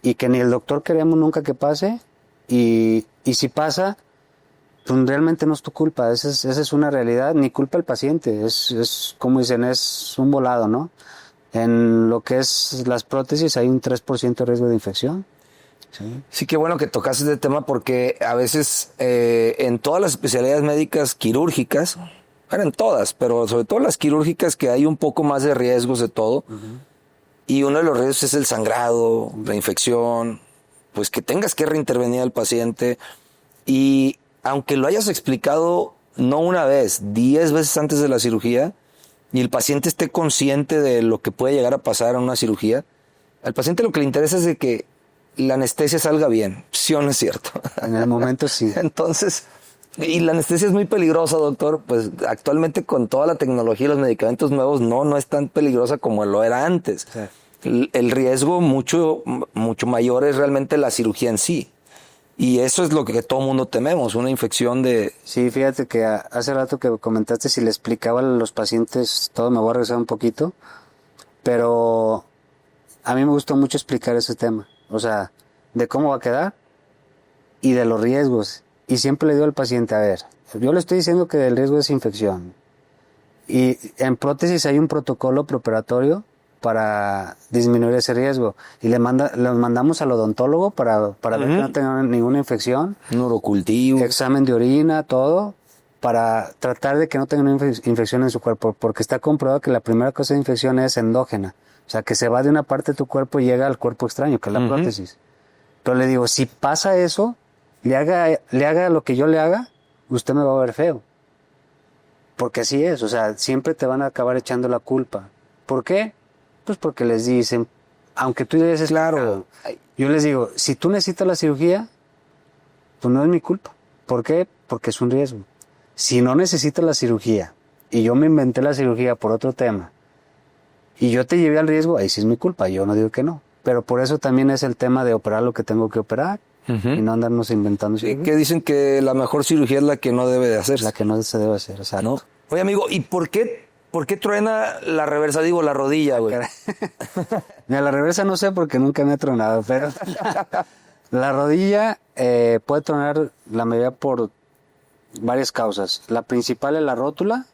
y que ni el doctor queremos nunca que pase. Y si pasa, pues realmente no es tu culpa. Esa es una realidad, ni culpa del paciente. Es como dicen, es un volado, ¿no? En lo que es las prótesis hay un 3% de riesgo de infección. Sí, qué bueno que tocaste este tema porque a veces en todas las especialidades médicas quirúrgicas, bueno, en todas, pero sobre todo las quirúrgicas, que hay un poco más de riesgos de todo. Y uno de los riesgos es el sangrado, la infección, pues que tengas que reintervenir al paciente. Y aunque lo hayas explicado no una vez, 10 veces antes de la cirugía, y el paciente esté consciente de lo que puede llegar a pasar en una cirugía, al paciente lo que le interesa es de que la anestesia salga bien, ¿sí o no es cierto? En el momento sí. Entonces, y la anestesia es muy peligrosa, doctor, pues actualmente con toda la tecnología y los medicamentos nuevos no es tan peligrosa como lo era antes. Sí. El riesgo mucho mayor es realmente la cirugía en sí. Y eso es lo que todo mundo tememos, una infección de... Sí, fíjate que hace rato que comentaste si le explicaba a los pacientes todo, me voy a regresar un poquito, pero a mí me gustó mucho explicar ese tema, o sea, de cómo va a quedar y de los riesgos. Y siempre le digo al paciente, a ver, yo le estoy diciendo que el riesgo es infección. Y en prótesis hay un protocolo preoperatorio para disminuir ese riesgo. Y los mandamos al odontólogo para ver que no tengan ninguna infección. Un urocultivo. Examen de orina, todo, para tratar de que no tengan una infección en su cuerpo. Porque está comprobado que la primera causa de infección es endógena. O sea, que se va de una parte de tu cuerpo y llega al cuerpo extraño, que es la prótesis. Pero le digo, si pasa eso, le haga lo que yo le haga, usted me va a ver feo. Porque así es, o sea, siempre te van a acabar echando la culpa. ¿Por qué? Pues porque les dicen, aunque tú ya dices, claro, yo les digo, si tú necesitas la cirugía, pues no es mi culpa. ¿Por qué? Porque es un riesgo. Si no necesitas la cirugía, y yo me inventé la cirugía por otro tema, y yo te llevé al riesgo, ahí sí es mi culpa, yo no digo que no. Pero por eso también es el tema de operar lo que tengo que operar, y no andarnos inventando cirugía. Que dicen que la mejor cirugía es la que no debe de hacerse. La que no se debe hacer, o sea, ¿no? Oye, amigo, ¿y por qué truena la reversa? Digo, la rodilla, güey. Mira, la reversa no sé porque nunca me ha tronado, pero la rodilla puede tronar la mayoría por varias causas. La principal es la rótula,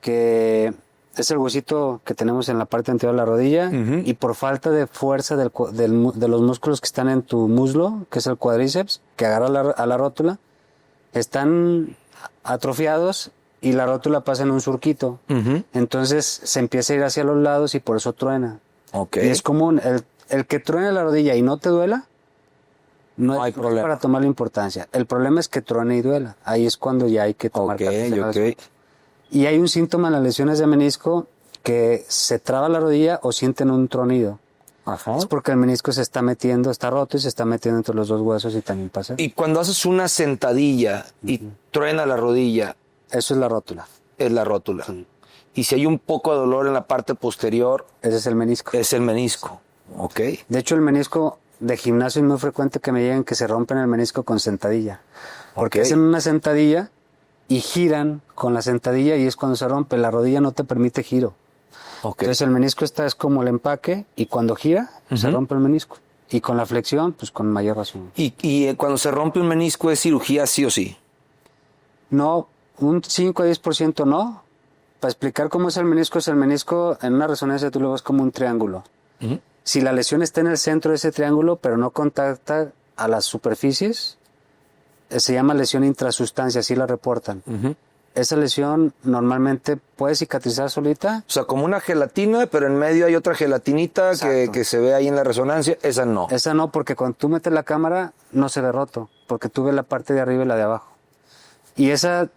que es el huesito que tenemos en la parte anterior de la rodilla, y por falta de fuerza de los músculos que están en tu muslo, que es el cuádriceps, que agarra a la rótula, están atrofiados y la rótula pasa en un surquito. Entonces se empieza a ir hacia los lados y por eso truena. Okay. Y es común, el que truene la rodilla y no te duela, no hay problema para tomarle importancia. El problema es que truene y duela. Ahí es cuando ya hay que tomar cartas. Y hay un síntoma en las lesiones de menisco que se traba la rodilla o sienten un tronido. Ajá. Es porque el menisco se está metiendo, está roto y se está metiendo entre los dos huesos y también pasa. Y cuando haces una sentadilla y truena la rodilla... Eso es la rótula. Es la rótula. Sí. Y si hay un poco de dolor en la parte posterior... Ese es el menisco. Es el menisco. Ok. De hecho, el menisco de gimnasio es muy frecuente que me lleguen que se rompen el menisco con sentadilla. Porque hacen una sentadilla y giran con la sentadilla y es cuando se rompe. La rodilla no te permite giro. Ok. Entonces el menisco es como el empaque y cuando gira se rompe el menisco. Y con la flexión, pues con mayor razón. Y cuando se rompe un menisco es cirugía sí o sí. No, un 5 a 10% no. Para explicar cómo es el menisco en una resonancia tú lo ves como un triángulo. Si la lesión está en el centro de ese triángulo, pero no contacta a las superficies, se llama lesión intrasustancia, así la reportan. Esa lesión normalmente puede cicatrizar solita. O sea, como una gelatina, pero en medio hay otra gelatinita Exacto. que se ve ahí en la resonancia. Esa no. Esa no, porque cuando tú metes la cámara no se ve roto, porque tú ves la parte de arriba y la de abajo. Y esa,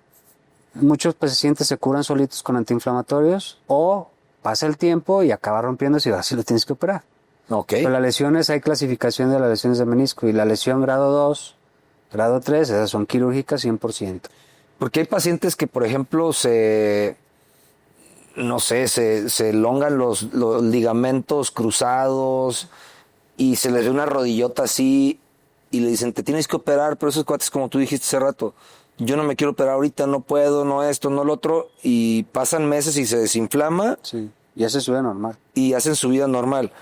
muchos pacientes se curan solitos con antiinflamatorios o pasa el tiempo y acaba rompiéndose y así lo tienes que operar. Ok. Pero las lesiones, hay clasificación de las lesiones de menisco y la lesión grado 2, grado 3, esas son quirúrgicas 100%. Porque hay pacientes que, por ejemplo, se elongan los ligamentos cruzados y se les ve una rodillota así y le dicen, te tienes que operar, pero esos cuates, como tú dijiste hace rato, yo no me quiero operar ahorita, no puedo, no esto, no lo otro, y pasan meses y se desinflama Sí, y eso es su vida normal. y hacen su vida normal.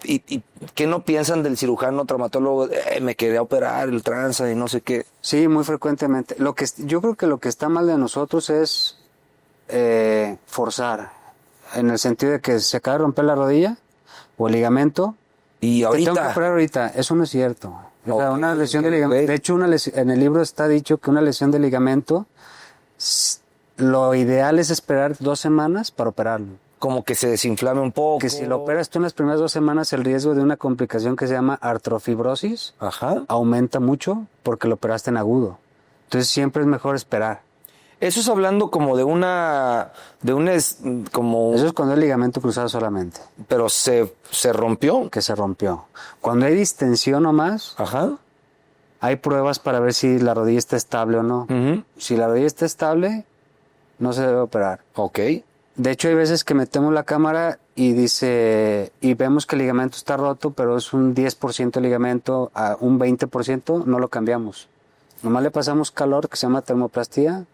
¿Y qué no piensan del cirujano traumatólogo? Me quería operar el tranza y no sé qué. Sí, muy frecuentemente. Yo creo que lo que está mal de nosotros es forzar, en el sentido de que se acaba de romper la rodilla o el ligamento. Y Te tengo que ahorita, operar ahorita. Eso no es cierto. O sea, Ok, una lesión de ok. ligamento. De hecho, en el libro está dicho que una lesión de ligamento, lo ideal es esperar 2 semanas para operarlo. como que se desinflame un poco. Que si lo operas tú en las primeras 2 semanas, el riesgo de una complicación que se llama artrofibrosis Ajá. aumenta mucho porque lo operaste en agudo. Entonces siempre es mejor esperar. Eso es hablando como de como, Eso es cuando el ligamento cruzado solamente, pero se rompió. que se rompió. Cuando hay distensión o más, Ajá. hay pruebas para ver si la rodilla está estable o no. Ujú. Si la rodilla está estable, no se debe operar. Ok. De hecho, hay veces que metemos la cámara y vemos que el ligamento está roto, pero es un 10% de ligamento a un 20%, no lo cambiamos. Nomás le pasamos calor, que se llama termoplastía,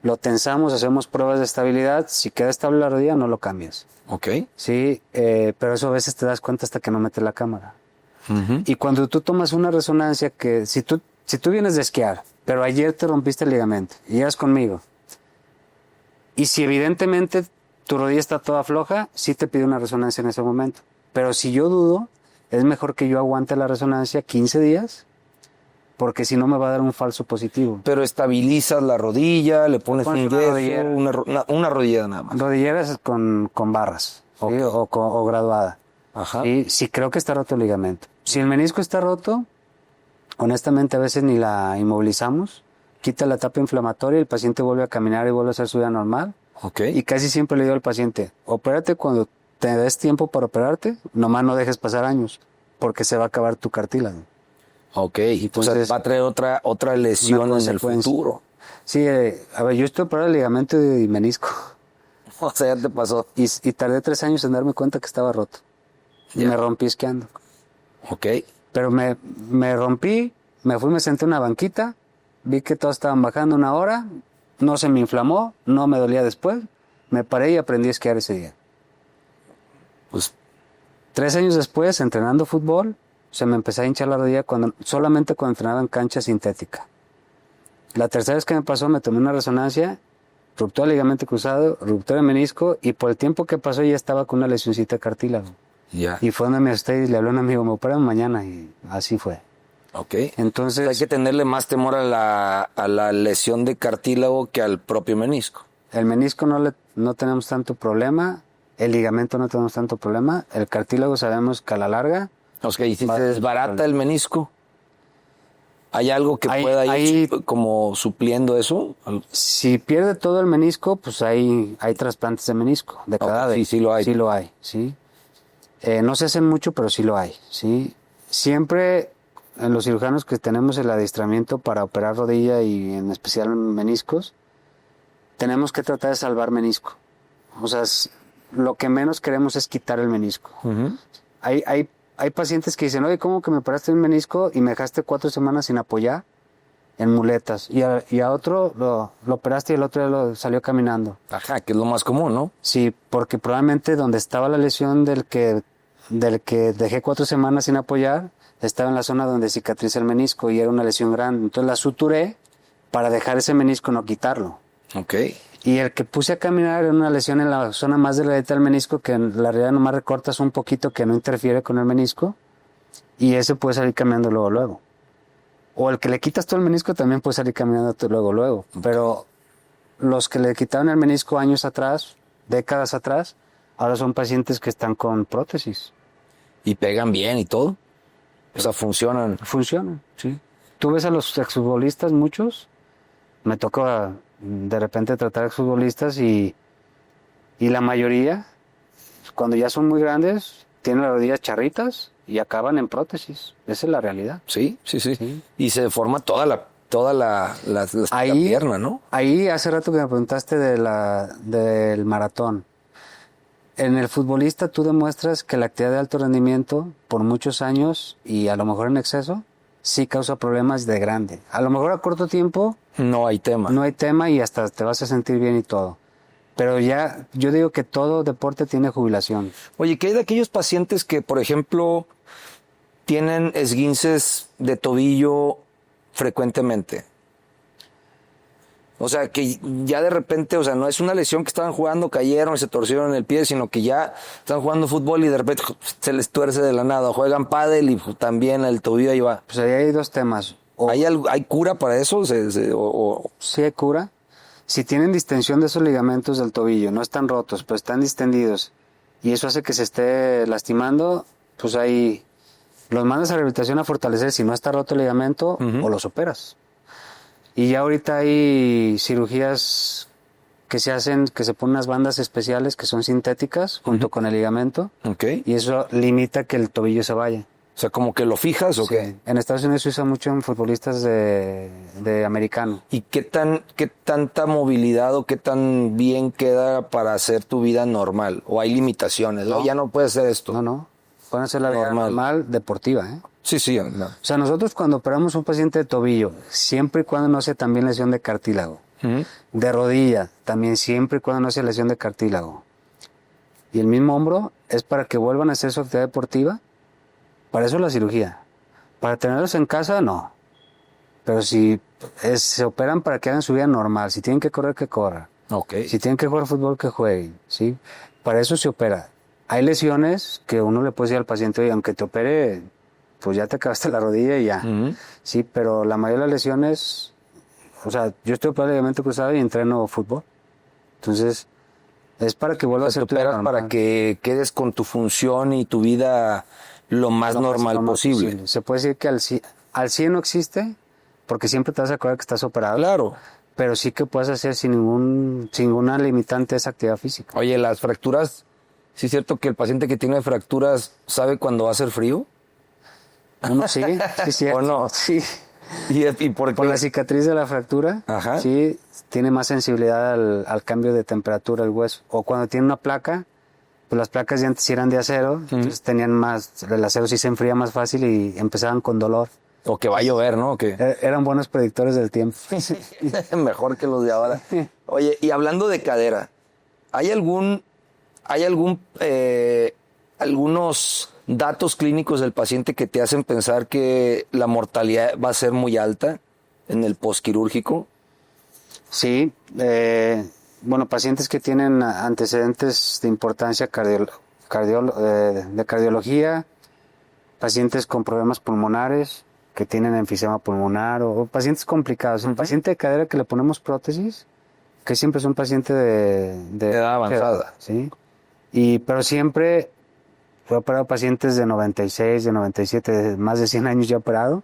lo tensamos, hacemos pruebas de estabilidad. Si queda estable la rodilla, no lo cambias. Ok. Sí, pero eso a veces te das cuenta hasta que no metes la cámara. Y cuando tú tomas una resonancia que si tú vienes de esquiar, pero ayer te rompiste el ligamento y llegas conmigo, y si evidentemente tu rodilla está toda floja, sí te pide una resonancia en ese momento. Pero si yo dudo, es mejor que yo aguante la resonancia 15 días, porque si no me va a dar un falso positivo. Pero estabilizas la rodilla, le pones Pones un una yeso, rodillera. una rodillera nada más. Rodilleras con barras, ¿sí? Ok. o graduada. Ajá. Y si creo que está roto el ligamento. Si el menisco está roto, honestamente a veces ni la inmovilizamos, quita la etapa inflamatoria, el paciente vuelve a caminar y vuelve a hacer su vida normal. Ok. Y casi siempre le digo al paciente, opérate cuando te des tiempo para operarte, nomás no dejes pasar años, porque se va a acabar tu cartílago. Ok. Entonces, o sea, va a traer otra lesión en el consecuencia. futuro. Sí, a ver, yo estoy operado el ligamento y menisco. O sea, ya te pasó. Y tardé 3 años en darme cuenta que estaba roto. Y Ya. me rompí esquiando. Ok. Pero me rompí, me fui, me senté en una banquita, vi que todos estaban bajando 1 hora, no se me inflamó, no me dolía después, me paré y aprendí a esquiar ese día. Pues 3 años después, entrenando fútbol, se me empezó a hinchar la rodilla solamente cuando entrenaba en cancha sintética. La tercera vez que me pasó, me tomé una resonancia, ruptura de ligamento cruzado, ruptura de menisco, y por el tiempo que pasó ya estaba con una lesioncita de cartílago. ya. Y fue donde me asusté y le hablé a un amigo, me operan mañana, y así fue. Ok. Entonces, Hay que tenerle más temor a la lesión de cartílago que al propio menisco. el menisco no tenemos tanto problema, el ligamento no tenemos tanto problema, el cartílago sabemos que a la larga... O sea, y si Va- se desbarata el menisco, ¿hay algo que pueda ir como supliendo eso? Si pierde todo el menisco, pues hay trasplantes de menisco, de Ok, cadáver. sí, sí lo hay. Sí lo hay, sí. No se hacen mucho, pero sí lo hay, sí. Siempre en los cirujanos que tenemos el adiestramiento para operar rodilla y en especial meniscos, tenemos que tratar de salvar menisco. O sea, lo que menos queremos es quitar el menisco. Hay pacientes que dicen, oye, ¿cómo que me operaste un menisco y me dejaste 4 semanas sin apoyar? en muletas. Y a otro lo operaste y el otro ya lo salió caminando. Ajá, que es lo más común, ¿no? Sí, porque probablemente donde estaba la lesión del que dejé 4 semanas sin apoyar, estaba en la zona donde cicatriza el menisco y era una lesión grande. Entonces la suturé para dejar ese menisco, no quitarlo. Ok. Y el que puse a caminar era una lesión en la zona más delgadita del menisco, que en la realidad nomás recortas un poquito que no interfiere con el menisco, y ese puede salir caminando luego. O el que le quitas todo el menisco también puede salir caminando luego. Okay. Pero los que le quitaron el menisco años atrás, décadas atrás, ahora son pacientes que están con prótesis. ¿Y pegan bien y todo? O sea, funcionan. Funcionan, sí. Tú ves a los exfutbolistas, muchos, me toca de repente tratar exfutbolistas y la mayoría, cuando ya son muy grandes, tienen las rodillas charritas y acaban en prótesis. Esa es la realidad. Sí. Y se deforma toda la pierna, ¿no? Ahí hace rato que me preguntaste del maratón. En el futbolista tú demuestras que la actividad de alto rendimiento por muchos años y a lo mejor en exceso sí causa problemas de grande. A lo mejor a corto tiempo no hay tema y hasta te vas a sentir bien y todo. Pero ya yo digo que todo deporte tiene jubilación. Oye, ¿qué hay de aquellos pacientes que, por ejemplo, tienen esguinces de tobillo frecuentemente? O sea, que ya de repente, o sea, no es una lesión que estaban jugando, cayeron y se torcieron el pie, sino que ya están jugando fútbol y de repente se les tuerce de la nada. Juegan pádel y también el tobillo ahí va. Pues ahí hay 2 temas. ¿Hay cura para eso? Sí hay cura. Si tienen distensión de esos ligamentos del tobillo, no están rotos, pero están distendidos, y eso hace que se esté lastimando, pues ahí los mandas a rehabilitación a fortalecer si no está roto el ligamento, o los operas. Y ya ahorita hay cirugías que se hacen, que se ponen unas bandas especiales que son sintéticas junto con el ligamento. Okay. Y eso limita que el tobillo se vaya. O sea, ¿como que lo fijas o qué? En Estados Unidos se usa mucho en futbolistas de americano. ¿Y qué tanta movilidad o qué tan bien queda para hacer tu vida normal? ¿O hay limitaciones? No, ya no puedes hacer esto. No. Pueden hacer la vida normal deportiva, ¿eh? Sí. No. O sea, nosotros cuando operamos un paciente de tobillo, siempre y cuando no sea también lesión de cartílago, de rodilla, también siempre y cuando no sea lesión de cartílago, y el mismo hombro, es para que vuelvan a hacer su actividad deportiva. Para eso la cirugía. Para tenerlos en casa, no. Pero si se operan para que hagan su vida normal, si tienen que correr, que corran. Okay. Si tienen que jugar fútbol, que jueguen, ¿sí? Para eso se opera. Hay lesiones que uno le puede decir al paciente, oye, aunque te opere, pues ya te acabaste la rodilla y ya. Sí, pero la mayoría de las lesiones, o sea, yo estoy operado de ligamento cruzado y entreno fútbol. Entonces, es para que vuelva a ser tu vida normal. Para que quedes con tu función y tu vida lo más normal posible. Se puede decir que al 100 no existe, porque siempre te vas a acordar que estás operado. Claro. Pero sí que puedes hacer sin ninguna limitante esa actividad física. Oye, las fracturas, ¿sí es cierto que el paciente que tiene fracturas sabe cuando va a hacer frío? Uno sí, cierto. ¿O no? Sí. ¿Y por qué? Por la cicatriz de la fractura, ajá, sí, tiene más sensibilidad al cambio de temperatura el hueso. O cuando tiene una placa, pues las placas de antes eran de acero, entonces tenían más, el acero sí se enfría más fácil y empezaban con dolor. O que va a llover, ¿no? Eran buenos predictores del tiempo. Mejor que los de ahora. Oye, y hablando de cadera, ¿hay algunos datos clínicos del paciente que te hacen pensar que la mortalidad va a ser muy alta en el postquirúrgico? Sí, bueno, pacientes que tienen antecedentes de importancia de cardiología, pacientes con problemas pulmonares, que tienen enfisema pulmonar, o pacientes complicados. El paciente de cadera que le ponemos prótesis, que siempre es un paciente de edad avanzada. ¿sí? Pero siempre fue operado pacientes de 96, de 97, de más de 100 años ya operado,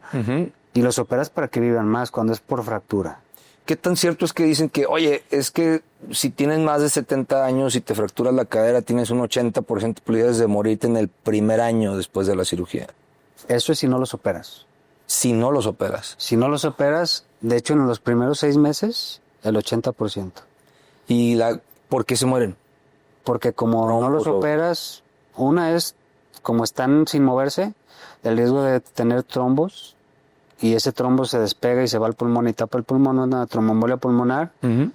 y los operas para que vivan más cuando es por fractura. ¿Qué tan cierto es que dicen que, oye, es que si tienes más de 70 años y te fracturas la cadera, tienes un 80% de probabilidades de morirte en el primer año después de la cirugía? Eso es si no los operas. Si no los operas. Si no los operas, de hecho en los primeros 6 meses, el 80%. ¿Y por qué se mueren? Porque como no los operas, una es, como están sin moverse, el riesgo de tener trombos, y ese trombo se despega y se va al pulmón y tapa el pulmón, una tromboembolia pulmonar, Ujú.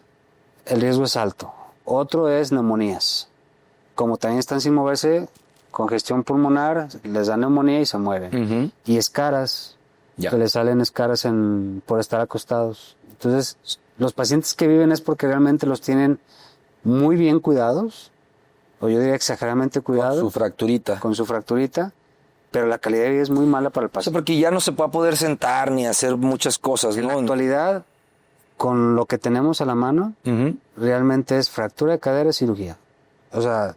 el riesgo es alto. Otro es neumonías. Como también están sin moverse, congestión pulmonar, les da neumonía y se mueren. Ujú. Y escaras, Ya. que les salen escaras por estar acostados. Entonces, los pacientes que viven es porque realmente los tienen muy bien cuidados, o yo diría exageradamente cuidados, Su fracturita. con su fracturita, pero la calidad de vida es muy mala para el O sea, paciente. porque ya no se va a poder sentar ni hacer muchas cosas, En la ¿no? actualidad, con lo que tenemos a la mano, Ujú. realmente es fractura de cadera y cirugía. O sea,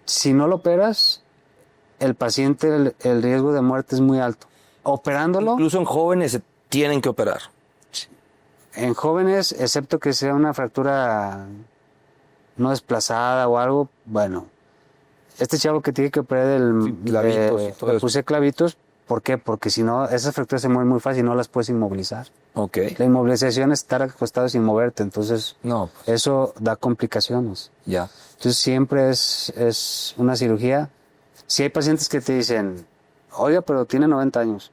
si no lo operas, el paciente, el riesgo de muerte es muy alto. Operándolo, Incluso en jóvenes se tienen que operar. en jóvenes, excepto que sea una fractura no desplazada o algo, bueno, este chavo que tiene que operar clavitos y todo le eso. puse clavitos, ¿por qué? Porque si no, esas fracturas se mueven muy fácil y no las puedes inmovilizar. Ok. La inmovilización es estar acostado sin moverte, entonces No, pues, eso da complicaciones. ya. Entonces siempre es una cirugía. Si hay pacientes que te dicen, oiga, pero tiene 90 años.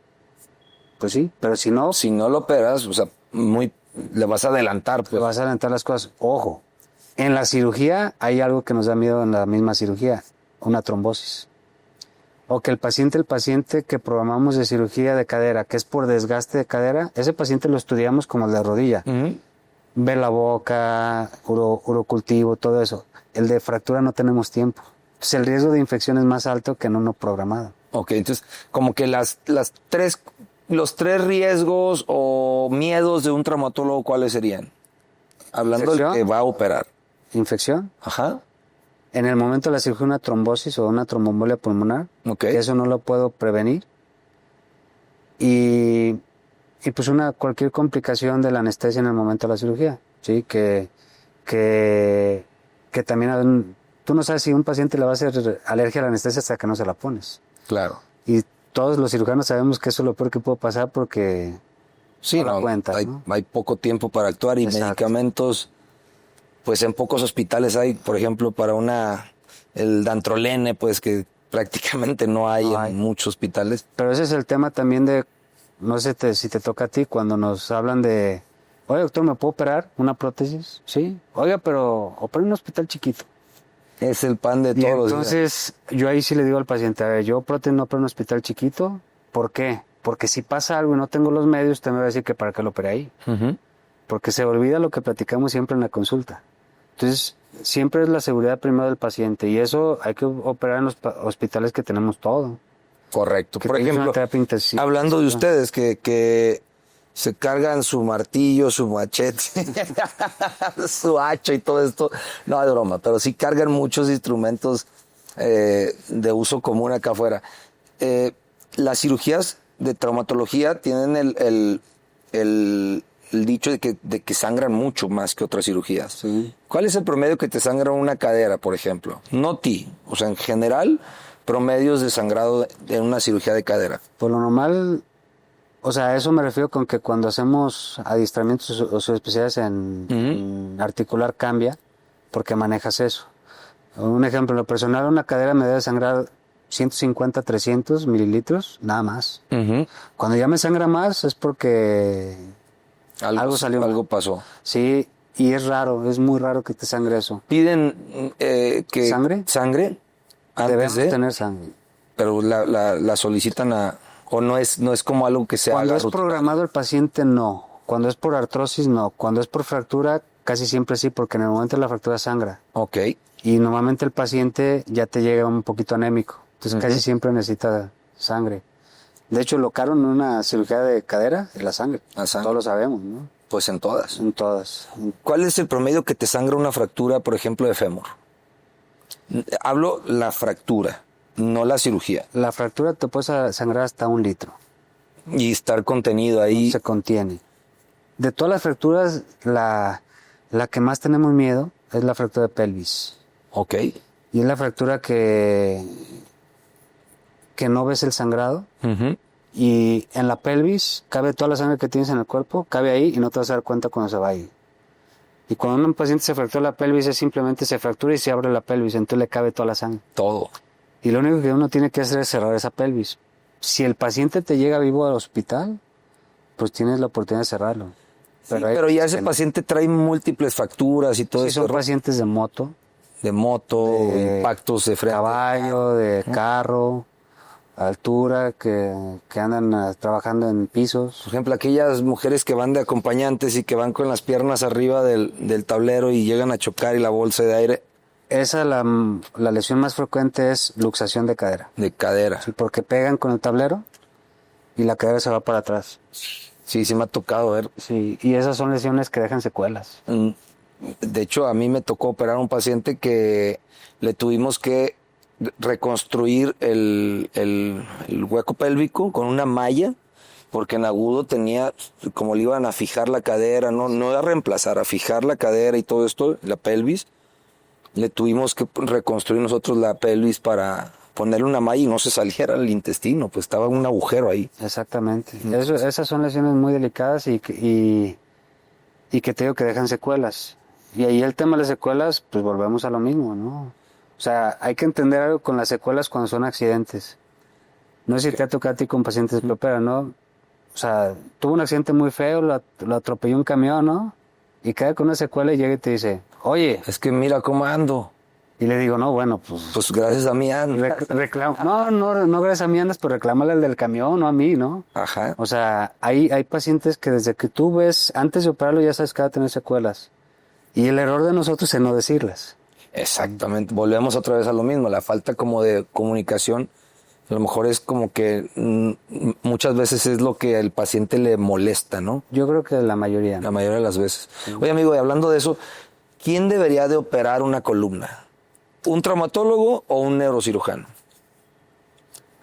Pues sí, pero si no, Si no lo operas, o sea, le vas a adelantar, te pues. vas a adelantar las cosas. Ojo, en la cirugía hay algo que nos da miedo en la misma cirugía, una trombosis. O que el paciente que programamos de cirugía de cadera, que es por desgaste de cadera, ese paciente lo estudiamos como el de rodilla. Ujú. Ver la boca, urocultivo, todo eso. El de fractura no tenemos tiempo. Entonces el riesgo de infección es más alto que en uno programado. Ok, entonces, como que los tres riesgos o miedos de un traumatólogo, ¿cuáles serían? Hablando del Infección. que va a operar. Infección. Ajá. En el momento de la cirugía, una trombosis o una tromboembolia pulmonar, Ok. que eso no lo puedo prevenir. Y pues cualquier complicación de la anestesia en el momento de la cirugía, ¿sí? Que también tú no sabes si un paciente le va a hacer alergia a la anestesia hasta que no se la pones. Claro. Y todos los cirujanos sabemos que eso es lo peor que puede pasar porque Sí, no la no, cuentas, hay, ¿no? hay poco tiempo para actuar y Exacto. medicamentos, pues en pocos hospitales hay, por ejemplo, para el dantrolene, pues que prácticamente no hay No hay. en muchos hospitales. Pero ese es el tema también de, no sé si te toca a ti, cuando nos hablan de, oye doctor, ¿me puedo operar una prótesis? Sí. Oiga, pero opera en un hospital chiquito. Es el pan de Y todos los días. entonces yo ahí sí le digo al paciente, a ver, yo prótesis no opero en un hospital chiquito. ¿Por qué? Porque si pasa algo y no tengo los medios, usted me va a decir que para qué lo operé ahí. Ujú. Porque se olvida lo que platicamos siempre en la consulta. Entonces, siempre es la seguridad primero del paciente y eso hay que operar en los hospitales que tenemos todo. Correcto. Que Por tengas ejemplo, una terapia intensiva. hablando de ustedes que se cargan su martillo, su machete, su hacha y todo esto, no es broma, pero sí cargan muchos instrumentos de uso común acá afuera. Las cirugías de traumatología tienen el dicho de que sangran mucho más que otras cirugías. Sí. ¿Cuál es el promedio que te sangra una cadera, por ejemplo? No ti, o sea, en general, promedios de sangrado en una cirugía de cadera. Por lo normal, o sea, a eso me refiero con que cuando hacemos adiestramientos o subespecialidades en articular cambia, porque manejas eso. Un ejemplo, en lo personal, una cadera me debe sangrar 150, 300 mililitros, nada más. Cuando ya me sangra más es porque algo salió mal. Algo pasó. Sí, y es raro, es muy raro que te sangre eso. Piden que ¿Sangre? antes Debemos de, tener sangre. pero la solicitan o no es como algo que se Cuando haga es rutinario. programado el paciente, no. Cuando es por artrosis, no. Cuando es por fractura, casi siempre sí, porque en el momento de la fractura sangra. Ok. Y normalmente el paciente ya te llega un poquito anémico. Entonces casi siempre necesita sangre. De hecho, lo caro en una cirugía de cadera es la sangre. La sangre. Todos lo sabemos, ¿no? Pues en todas. En todas. ¿Cuál es el promedio que te sangra una fractura, por ejemplo, de fémur? Hablo la fractura, no la cirugía. La fractura te puede sangrar hasta 1 litro. Y estar contenido ahí. Se contiene. De todas las fracturas, la que más tenemos miedo es la fractura de pelvis. Ok. Y es la fractura que no ves el sangrado. Ujú. Y en la pelvis cabe toda la sangre que tienes en el cuerpo, cabe ahí y no te vas a dar cuenta cuando se va ahí. Y cuando un paciente se fractura la pelvis, es simplemente se fractura y se abre la pelvis, entonces le cabe toda la sangre. Todo. Y lo único que uno tiene que hacer es cerrar esa pelvis. si el paciente te llega vivo al hospital, pues tienes la oportunidad de cerrarlo. Pero ya ese paciente trae múltiples fracturas y todo sí, eso. son pacientes de moto, De moto, impactos de frente. caballo, de carro, altura, que andan trabajando en pisos. Por ejemplo, aquellas mujeres que van de acompañantes y que van con las piernas arriba del tablero y llegan a chocar y la bolsa de aire. Esa, la lesión más frecuente es luxación de cadera. De cadera. Sí, porque pegan con el tablero y la cadera se va para atrás. Sí, sí me ha tocado ver. Sí, y esas son lesiones que dejan secuelas. De hecho, a mí me tocó operar a un paciente que le tuvimos que reconstruir el hueco pélvico con una malla, porque en agudo tenía, como le iban a fijar la cadera, no a reemplazar, a fijar la cadera y todo esto, la pelvis. Le tuvimos que reconstruir nosotros la pelvis para ponerle una malla y no se saliera el intestino, pues estaba un agujero ahí. Exactamente. Esas son lesiones muy delicadas y que te digo que dejan secuelas. Y ahí el tema de las secuelas, pues volvemos a lo mismo, ¿no? O sea, hay que entender algo con las secuelas cuando son accidentes. No sé si te ha tocado a ti con pacientes que operan, ¿no? O sea, tuvo un accidente muy feo, lo atropelló un camión, ¿no? Y cae con una secuela y llega y te dice, oye, Es que mira cómo ando. y le digo, no, bueno, pues Pues gracias a mí ando. no, gracias a mí andas, pero reclámale al del camión, no a mí, ¿no? Ajá. O sea, hay pacientes que desde que tú ves, antes de operarlo ya sabes que va a tener secuelas. Y el error de nosotros es no decirlas. Exactamente. Volvemos otra vez a lo mismo. La falta como de comunicación, a lo mejor es como que muchas veces es lo que al paciente le molesta, ¿no? Yo creo que la mayoría, ¿no? La mayoría de las veces. Oye, amigo, y hablando de eso, ¿quién debería de operar una columna? ¿Un traumatólogo o un neurocirujano?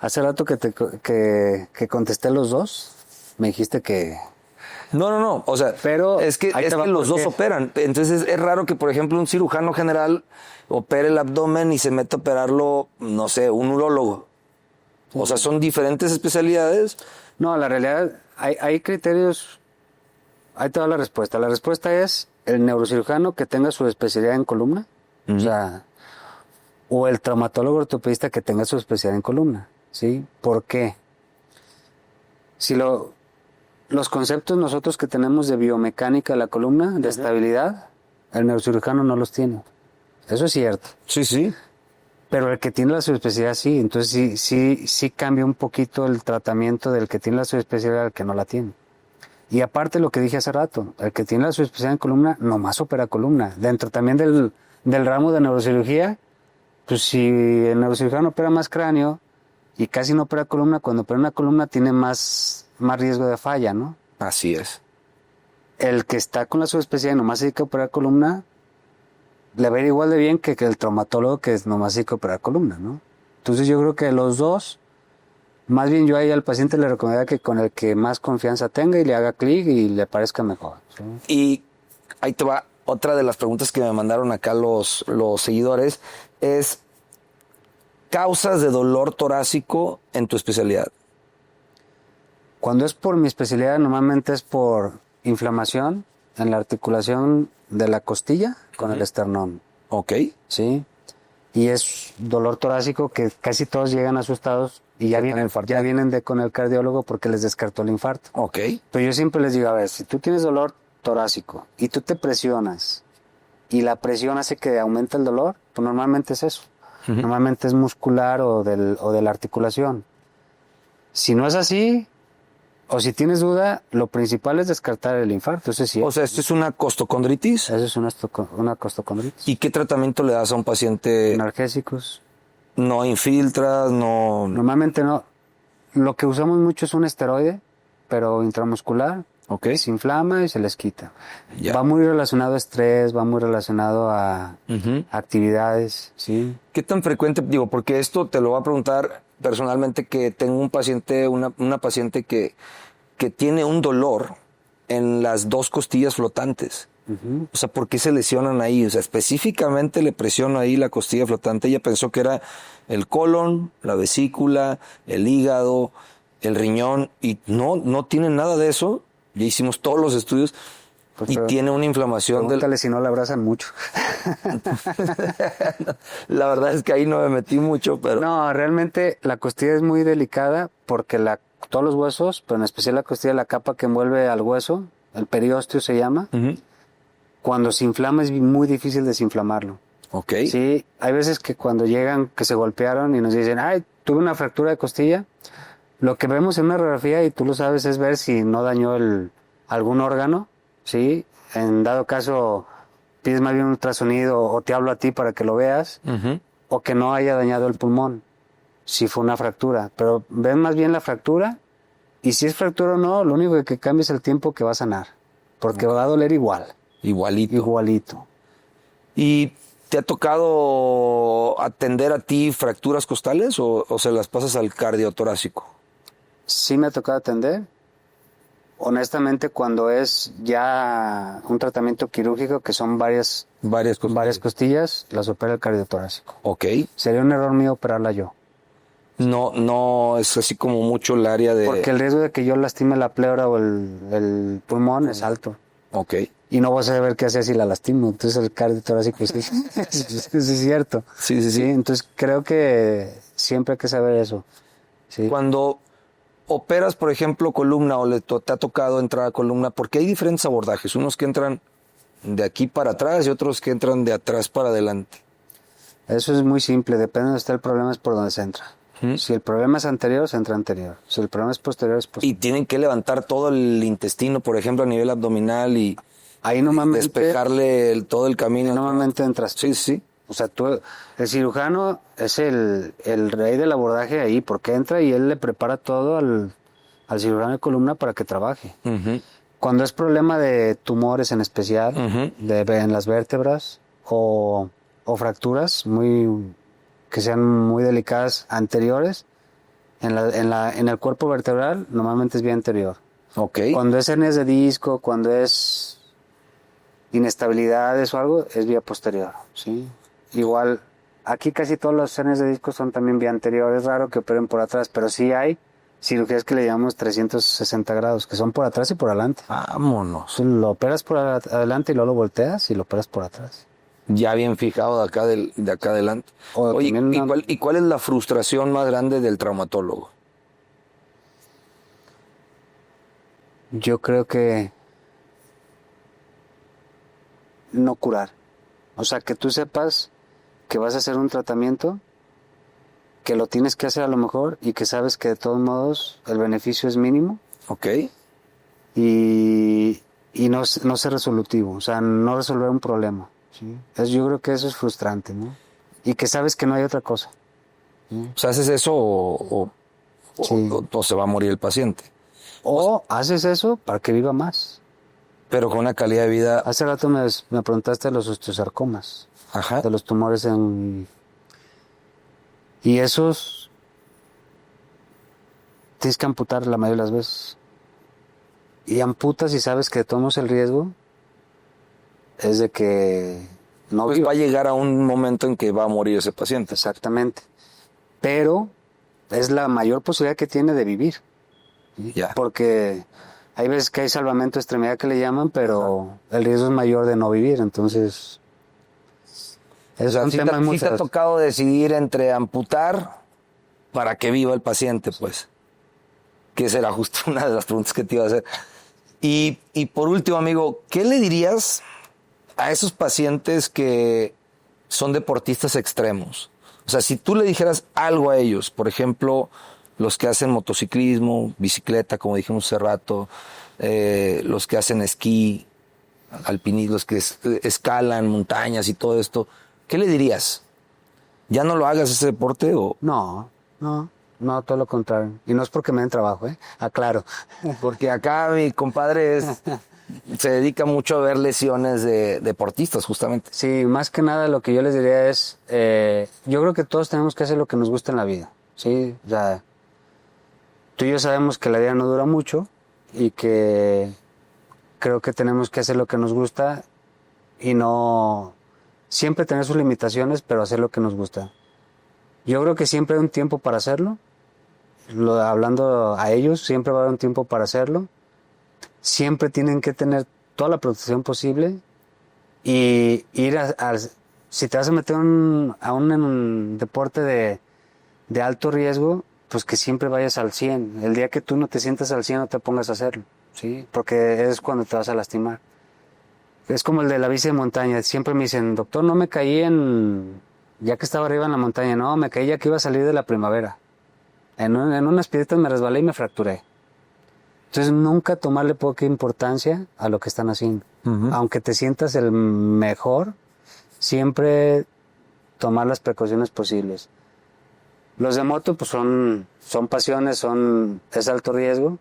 Hace rato que contesté los dos, me dijiste que... No. O sea, Pero es que, ahí te va los dos porque- operan. Entonces es raro que, por ejemplo, un cirujano general opere el abdomen y se meta a operarlo, no sé, un urólogo. O sea, son diferentes especialidades. No, la realidad, hay criterios... Ahí te va la respuesta. La respuesta es el neurocirujano que tenga su especialidad en columna. O sea, o el traumatólogo ortopedista que tenga su especialidad en columna. ¿Sí? ¿Por qué? Si los conceptos nosotros que tenemos de biomecánica de la columna, de estabilidad, el neurocirujano no los tiene. Eso es cierto. Sí. Pero el que tiene la subespecialidad sí. Entonces sí cambia un poquito el tratamiento del que tiene la subespecialidad al que no la tiene. Y aparte lo que dije hace rato, el que tiene la subespecialidad en columna, nomás opera columna. Dentro también del ramo de neurocirugía, pues si el neurocirujano opera más cráneo y casi no opera columna, cuando opera una columna tiene más riesgo de falla, ¿no? Así es. El que está con la subespecialidad y nomás se dedica a operar columna, le va a ir igual de bien que el traumatólogo que nomás se dedica a operar columna, ¿no? Entonces yo creo que los dos, más bien yo ahí al paciente le recomendaría que con el que más confianza tenga y le haga clic y le parezca mejor, ¿sí? Y ahí te va otra de las preguntas que me mandaron acá los seguidores, es causas de dolor torácico en tu especialidad. Cuando es por mi especialidad, normalmente es por inflamación en la articulación de la costilla con el esternón, Ok. ¿sí? Y es dolor torácico que casi todos llegan asustados y ya vienen con el cardiólogo porque les descartó el infarto. Ok. Pero yo siempre les digo, a ver, si tú tienes dolor torácico y tú te presionas y la presión hace que aumente el dolor, pues normalmente es eso. Normalmente es muscular o de la articulación. Si no es así, o si tienes duda, lo principal es descartar el infarto. Eso sí. O sea, ¿esto es una costocondritis? Eso es una costocondritis. ¿Y qué tratamiento le das a un paciente? Analgésicos. No infiltras, no... Normalmente no. Lo que usamos mucho es un esteroide, pero intramuscular. Ok. Se inflama y se les quita. Ya. Va muy relacionado a estrés, va muy relacionado a actividades, ¿sí? ¿Qué tan frecuente? Digo, porque esto te lo voy a preguntar personalmente, que tengo un paciente, una paciente que tiene un dolor en las dos costillas flotantes. O sea, ¿por qué se lesionan ahí? O sea, específicamente le presiono ahí la costilla flotante. Ella pensó que era el colon, la vesícula, el hígado, el riñón, y no tiene nada de eso. Ya hicimos todos los estudios. Pues, y tiene una inflamación pregúntale si no la abrazan mucho. La verdad es que ahí no me metí mucho, pero... No, realmente la costilla es muy delicada porque todos los huesos, pero en especial la costilla, la capa que envuelve al hueso, el periósteo se llama, cuando se inflama es muy difícil desinflamarlo. Ok. Sí, hay veces que cuando llegan, que se golpearon y nos dicen, ay, tuve una fractura de costilla, lo que vemos en una radiografía, y tú lo sabes, es ver si no dañó algún órgano, ¿sí? En dado caso, pides más bien un ultrasonido o te hablo a ti para que lo veas, o que no haya dañado el pulmón, si fue una fractura. Pero ven más bien la fractura, y si es fractura o no, lo único que cambia es el tiempo que va a sanar, porque va a doler igual. Igualito. Igualito. ¿Y te ha tocado atender a ti fracturas costales o se las pasas al cardiotorácico? Sí me ha tocado atender. Honestamente, cuando es ya un tratamiento quirúrgico, que son varias costillas, las opera el cardiotorácico. Ok. Sería un error mío operarla yo. No es así como mucho el área de... Porque el riesgo de que yo lastime la pleura o el pulmón es alto. Ok. Y no voy a saber qué hacer si la lastimo. Entonces el cardiotorácico sí, sí es cierto. Sí. Entonces creo que siempre hay que saber eso. Sí. Cuando operas, por ejemplo, columna o te ha tocado entrar a columna, porque hay diferentes abordajes. Unos que entran de aquí para atrás y otros que entran de atrás para adelante. Eso es muy simple. Depende de dónde está el problema, es por donde se entra. Si el problema es anterior, se entra anterior. Si el problema es posterior, es posterior. Y tienen que levantar todo el intestino, por ejemplo, a nivel abdominal y ahí normalmente despejarle todo el camino. Normalmente entras tú. Sí. O sea, el cirujano es el rey del abordaje ahí, porque entra y él le prepara todo al cirujano de columna para que trabaje. Cuando es problema de tumores en especial, en las vértebras o fracturas que sean muy delicadas anteriores, en el cuerpo vertebral normalmente es vía anterior. Okay. Cuando es hernias de disco, cuando es inestabilidades o algo, es vía posterior, ¿sí? Igual, aquí casi todos los hernias de disco son también vía anterior. Es raro que operen por atrás, pero sí hay cirugías que le llamamos 360 grados, que son por atrás y por adelante. Vámonos. Lo operas por adelante y luego lo volteas y lo operas por atrás. Ya bien fijado de acá adelante. Oye, ¿y cuál es la frustración más grande del traumatólogo? Yo creo que no curar. O sea, que tú sepas que vas a hacer un tratamiento, que lo tienes que hacer a lo mejor y que sabes que de todos modos el beneficio es mínimo. Ok. Y no ser resolutivo, o sea, no resolver un problema. ¿Sí? Yo creo que eso es frustrante, ¿no? Y que sabes que no hay otra cosa. ¿Sí? O sea, ¿haces eso o se va a morir el paciente? O haces eso para que viva más. Pero con una calidad de vida... Hace rato me preguntaste de los osteosarcomas. Ajá. De los tumores y esos tienes que amputar la mayoría de las veces. Y amputas y sabes que tomas el riesgo es de que no pues va a llegar a un momento en que va a morir ese paciente. Exactamente. Pero es la mayor posibilidad que tiene de vivir. Ya. Porque hay veces que hay salvamento de extremidad que le llaman, pero el riesgo es mayor de no vivir. Entonces, o sea, sí te ha tocado decidir entre amputar para que viva el paciente, pues. Que será justo una de las preguntas que te iba a hacer. Y por último, amigo, ¿qué le dirías a esos pacientes que son deportistas extremos? O sea, si tú le dijeras algo a ellos, por ejemplo, los que hacen motociclismo, bicicleta, como dijimos hace rato, los que hacen esquí, alpinismo, los que escalan montañas y todo esto, ¿qué le dirías? ¿Ya no lo hagas ese deporte o...? No, todo lo contrario. Y no es porque me den trabajo, aclaro. Porque acá mi compadre se dedica mucho a ver lesiones de deportistas, justamente. Sí, más que nada lo que yo les diría es, yo creo que todos tenemos que hacer lo que nos gusta en la vida, ¿sí? O sea, tú y yo sabemos que la vida no dura mucho y que creo que tenemos que hacer lo que nos gusta y no... Siempre tener sus limitaciones, pero hacer lo que nos gusta. Yo creo que siempre hay un tiempo para hacerlo. Hablando a ellos, siempre va a haber un tiempo para hacerlo. Siempre tienen que tener toda la protección posible y ir si te vas a meter a un deporte de alto riesgo, pues que siempre vayas al 100. El día que tú no te sientas al 100 no te pongas a hacerlo, ¿sí? Porque es cuando te vas a lastimar. Es como el de la bici de montaña. Siempre me dicen, doctor, no me caí ya que estaba arriba en la montaña. No, me caí ya que iba a salir de la primavera. En unas piedritas me resbalé y me fracturé. Entonces nunca tomarle poca importancia a lo que están haciendo. Uh-huh. Aunque te sientas el mejor, siempre tomar las precauciones posibles. Los de moto pues son pasiones, es alto riesgo.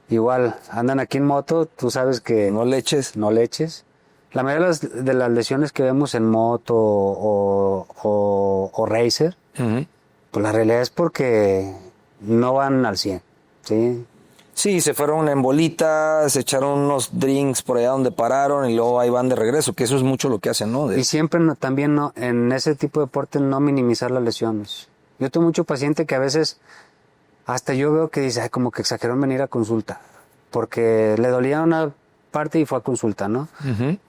Igual, andan aquí en moto, tú sabes que... No le eches. No le eches. La mayoría de las lesiones que vemos en moto o racer, uh-huh, pues la realidad es porque no van al 100, ¿sí? Sí, se fueron en bolita, se echaron unos drinks por allá donde pararon y luego ahí van de regreso, que eso es mucho lo que hacen, ¿no? Y siempre también en ese tipo de deporte no minimizar las lesiones. Yo tengo mucho paciente que a veces hasta yo veo que dice, como que exageró en venir a consulta, porque le dolía una parte y fue a consulta, ¿no? Uh-huh.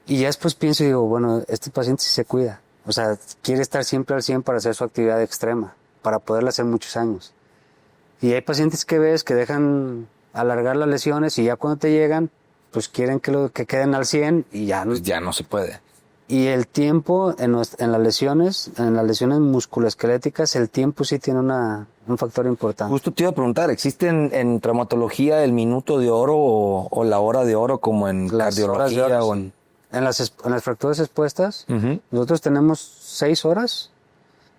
Y ya después pienso y digo, bueno, este paciente sí se cuida. O sea, quiere estar siempre al 100 para hacer su actividad extrema, para poderla hacer muchos años. Y hay pacientes que ves que dejan alargar las lesiones y ya cuando te llegan, pues quieren que queden al 100 y ya no. Pues ya no se puede. Y el tiempo en las lesiones musculoesqueléticas, el tiempo sí tiene un factor importante. Justo te iba a preguntar, ¿existe en traumatología el minuto de oro o la hora de oro como en cardiología o en...? En las fracturas expuestas, uh-huh, nosotros tenemos 6 horas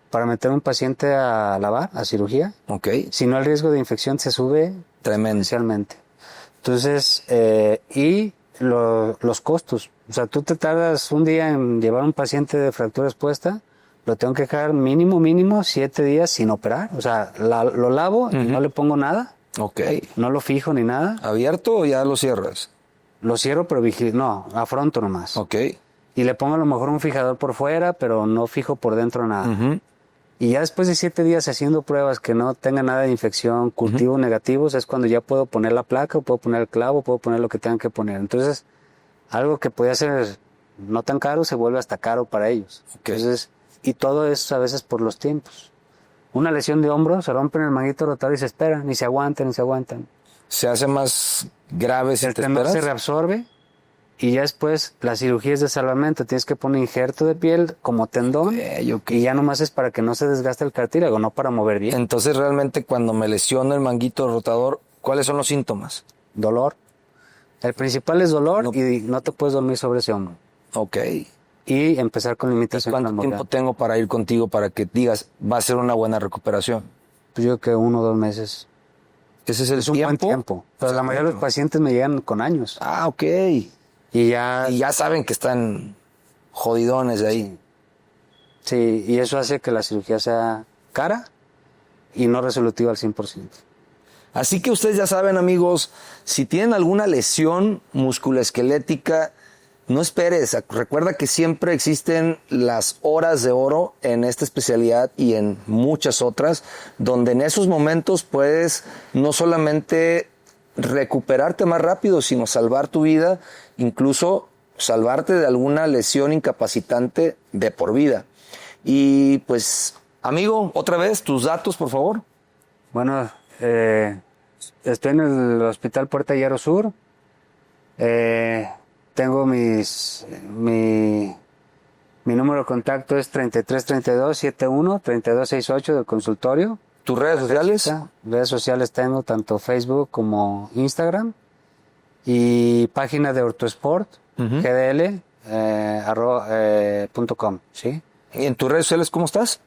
para meter a un paciente a lavar, a cirugía. Okay. Si no, el riesgo de infección se sube exponencialmente. Entonces, y los costos. O sea, tú te tardas un día en llevar a un paciente de fractura expuesta, lo tengo que dejar mínimo 7 días sin operar. O sea, lo lavo, uh-huh, y no le pongo nada. Okay. No lo fijo ni nada. ¿Abierto o ya lo cierras? Lo cierro, pero afronto nomás. Ok. Y le pongo a lo mejor un fijador por fuera, pero no fijo por dentro nada. Uh-huh. Y ya después de 7 días haciendo pruebas que no tenga nada de infección, cultivos, uh-huh, negativos, es cuando ya puedo poner la placa, puedo poner el clavo, puedo poner lo que tengan que poner. Entonces, algo que podía ser no tan caro se vuelve hasta caro para ellos. Okay. Entonces, y todo es a veces por los tiempos. Una lesión de hombro, se rompen el manguito rotador y se esperan, ni se aguantan. Se hace más grave si el te temor esperas. Se reabsorbe y ya después la cirugía es de salvamento. Tienes que poner injerto de piel como tendón, okay. Y ya nomás es para que no se desgaste el cartílago, no para mover bien. Entonces realmente cuando me lesiono el manguito rotador, ¿cuáles son los síntomas? Dolor. El principal es dolor y no te puedes dormir sobre ese hombro. Ok. Y empezar con limitación. ¿Cuánto tiempo tengo para ir contigo para que digas va a ser una buena recuperación? Pues yo creo que 1 o 2 meses. ¿Ese es el tiempo? Un buen tiempo. Pero la mayoría de los pacientes me llegan con años. Ah, ok. Y ya saben que están jodidones de ahí. Sí, y eso hace que la cirugía sea cara y no resolutiva al 100%. Así que ustedes ya saben, amigos, si tienen alguna lesión musculoesquelética, no esperes. Recuerda que siempre existen las horas de oro en esta especialidad y en muchas otras, donde en esos momentos puedes no solamente recuperarte más rápido, sino salvar tu vida, incluso salvarte de alguna lesión incapacitante de por vida. Y pues, amigo, otra vez, tus datos, por favor. Bueno, estoy en el Hospital Puerta Hierro Sur. Tengo mi número de contacto es 3332-71-3268 del consultorio. ¿Tus redes sociales? Redes sociales tengo tanto Facebook como Instagram. Y página de Ortosport, uh-huh, gdl.com, ¿sí? ¿Y en tus redes sociales cómo estás?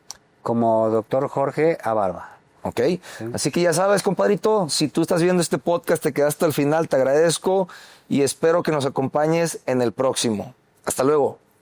Como Dr. Jorge Abarba. Ok, sí. Así que ya sabes, compadrito, si tú estás viendo este podcast, te quedaste al final, te agradezco y espero que nos acompañes en el próximo. Hasta luego.